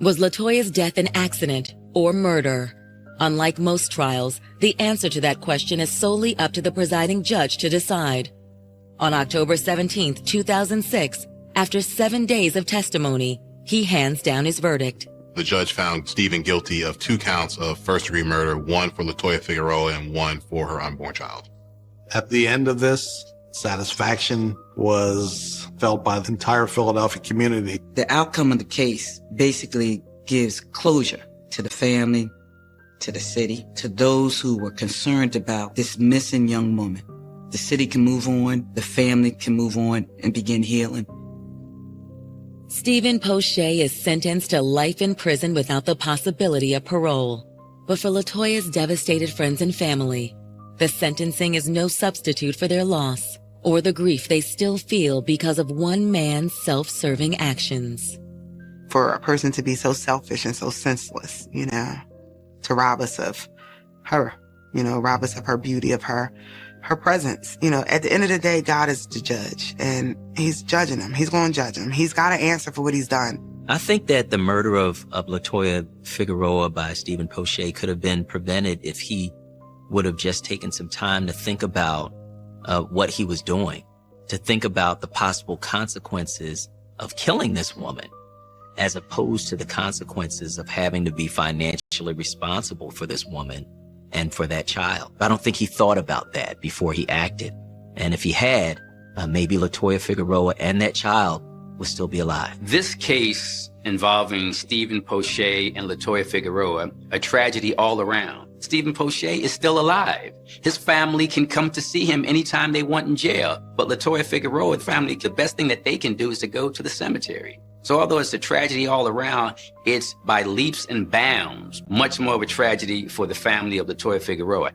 Was LaToya's death an accident or murder? Unlike most trials, the answer to that question is solely up to the presiding judge to decide. On October 17, 2006, after 7 days of testimony, he hands down his verdict. The judge found Stephen guilty of 2 counts of first-degree murder, 1 for LaToya Figueroa and 1 for her unborn child. At the end of this, satisfaction was felt by the entire Philadelphia community. The outcome of the case basically gives closure to the family, to the city, to those who were concerned about this missing young woman. The city can move on, the family can move on and begin healing. Stephen Poche is sentenced to life in prison without the possibility of parole. But for LaToya's devastated friends and family, the sentencing is no substitute for their loss or the grief they still feel because of one man's self-serving actions. For a person to be so selfish and so senseless, to rob us of her, rob us of her beauty, of her presence. At the end of the day, God is the judge, and he's judging him. He's going to judge him. He's got to answer for what he's done. I think that the murder of LaToya Figueroa by Stephen Poche could have been prevented if he would have just taken some time to think about what he was doing, to think about the possible consequences of killing this woman, as opposed to the consequences of having to be financially responsible for this woman and for that child. I don't think he thought about that before he acted. And if he had, maybe LaToya Figueroa and that child would still be alive. This case involving Stephen Poche and LaToya Figueroa, a tragedy all around. Stephen Poche is still alive. His family can come to see him anytime they want in jail. But LaToya Figueroa, the family, the best thing that they can do is to go to the cemetery. So although it's a tragedy all around, it's by leaps and bounds much more of a tragedy for the family of LaToya Figueroa.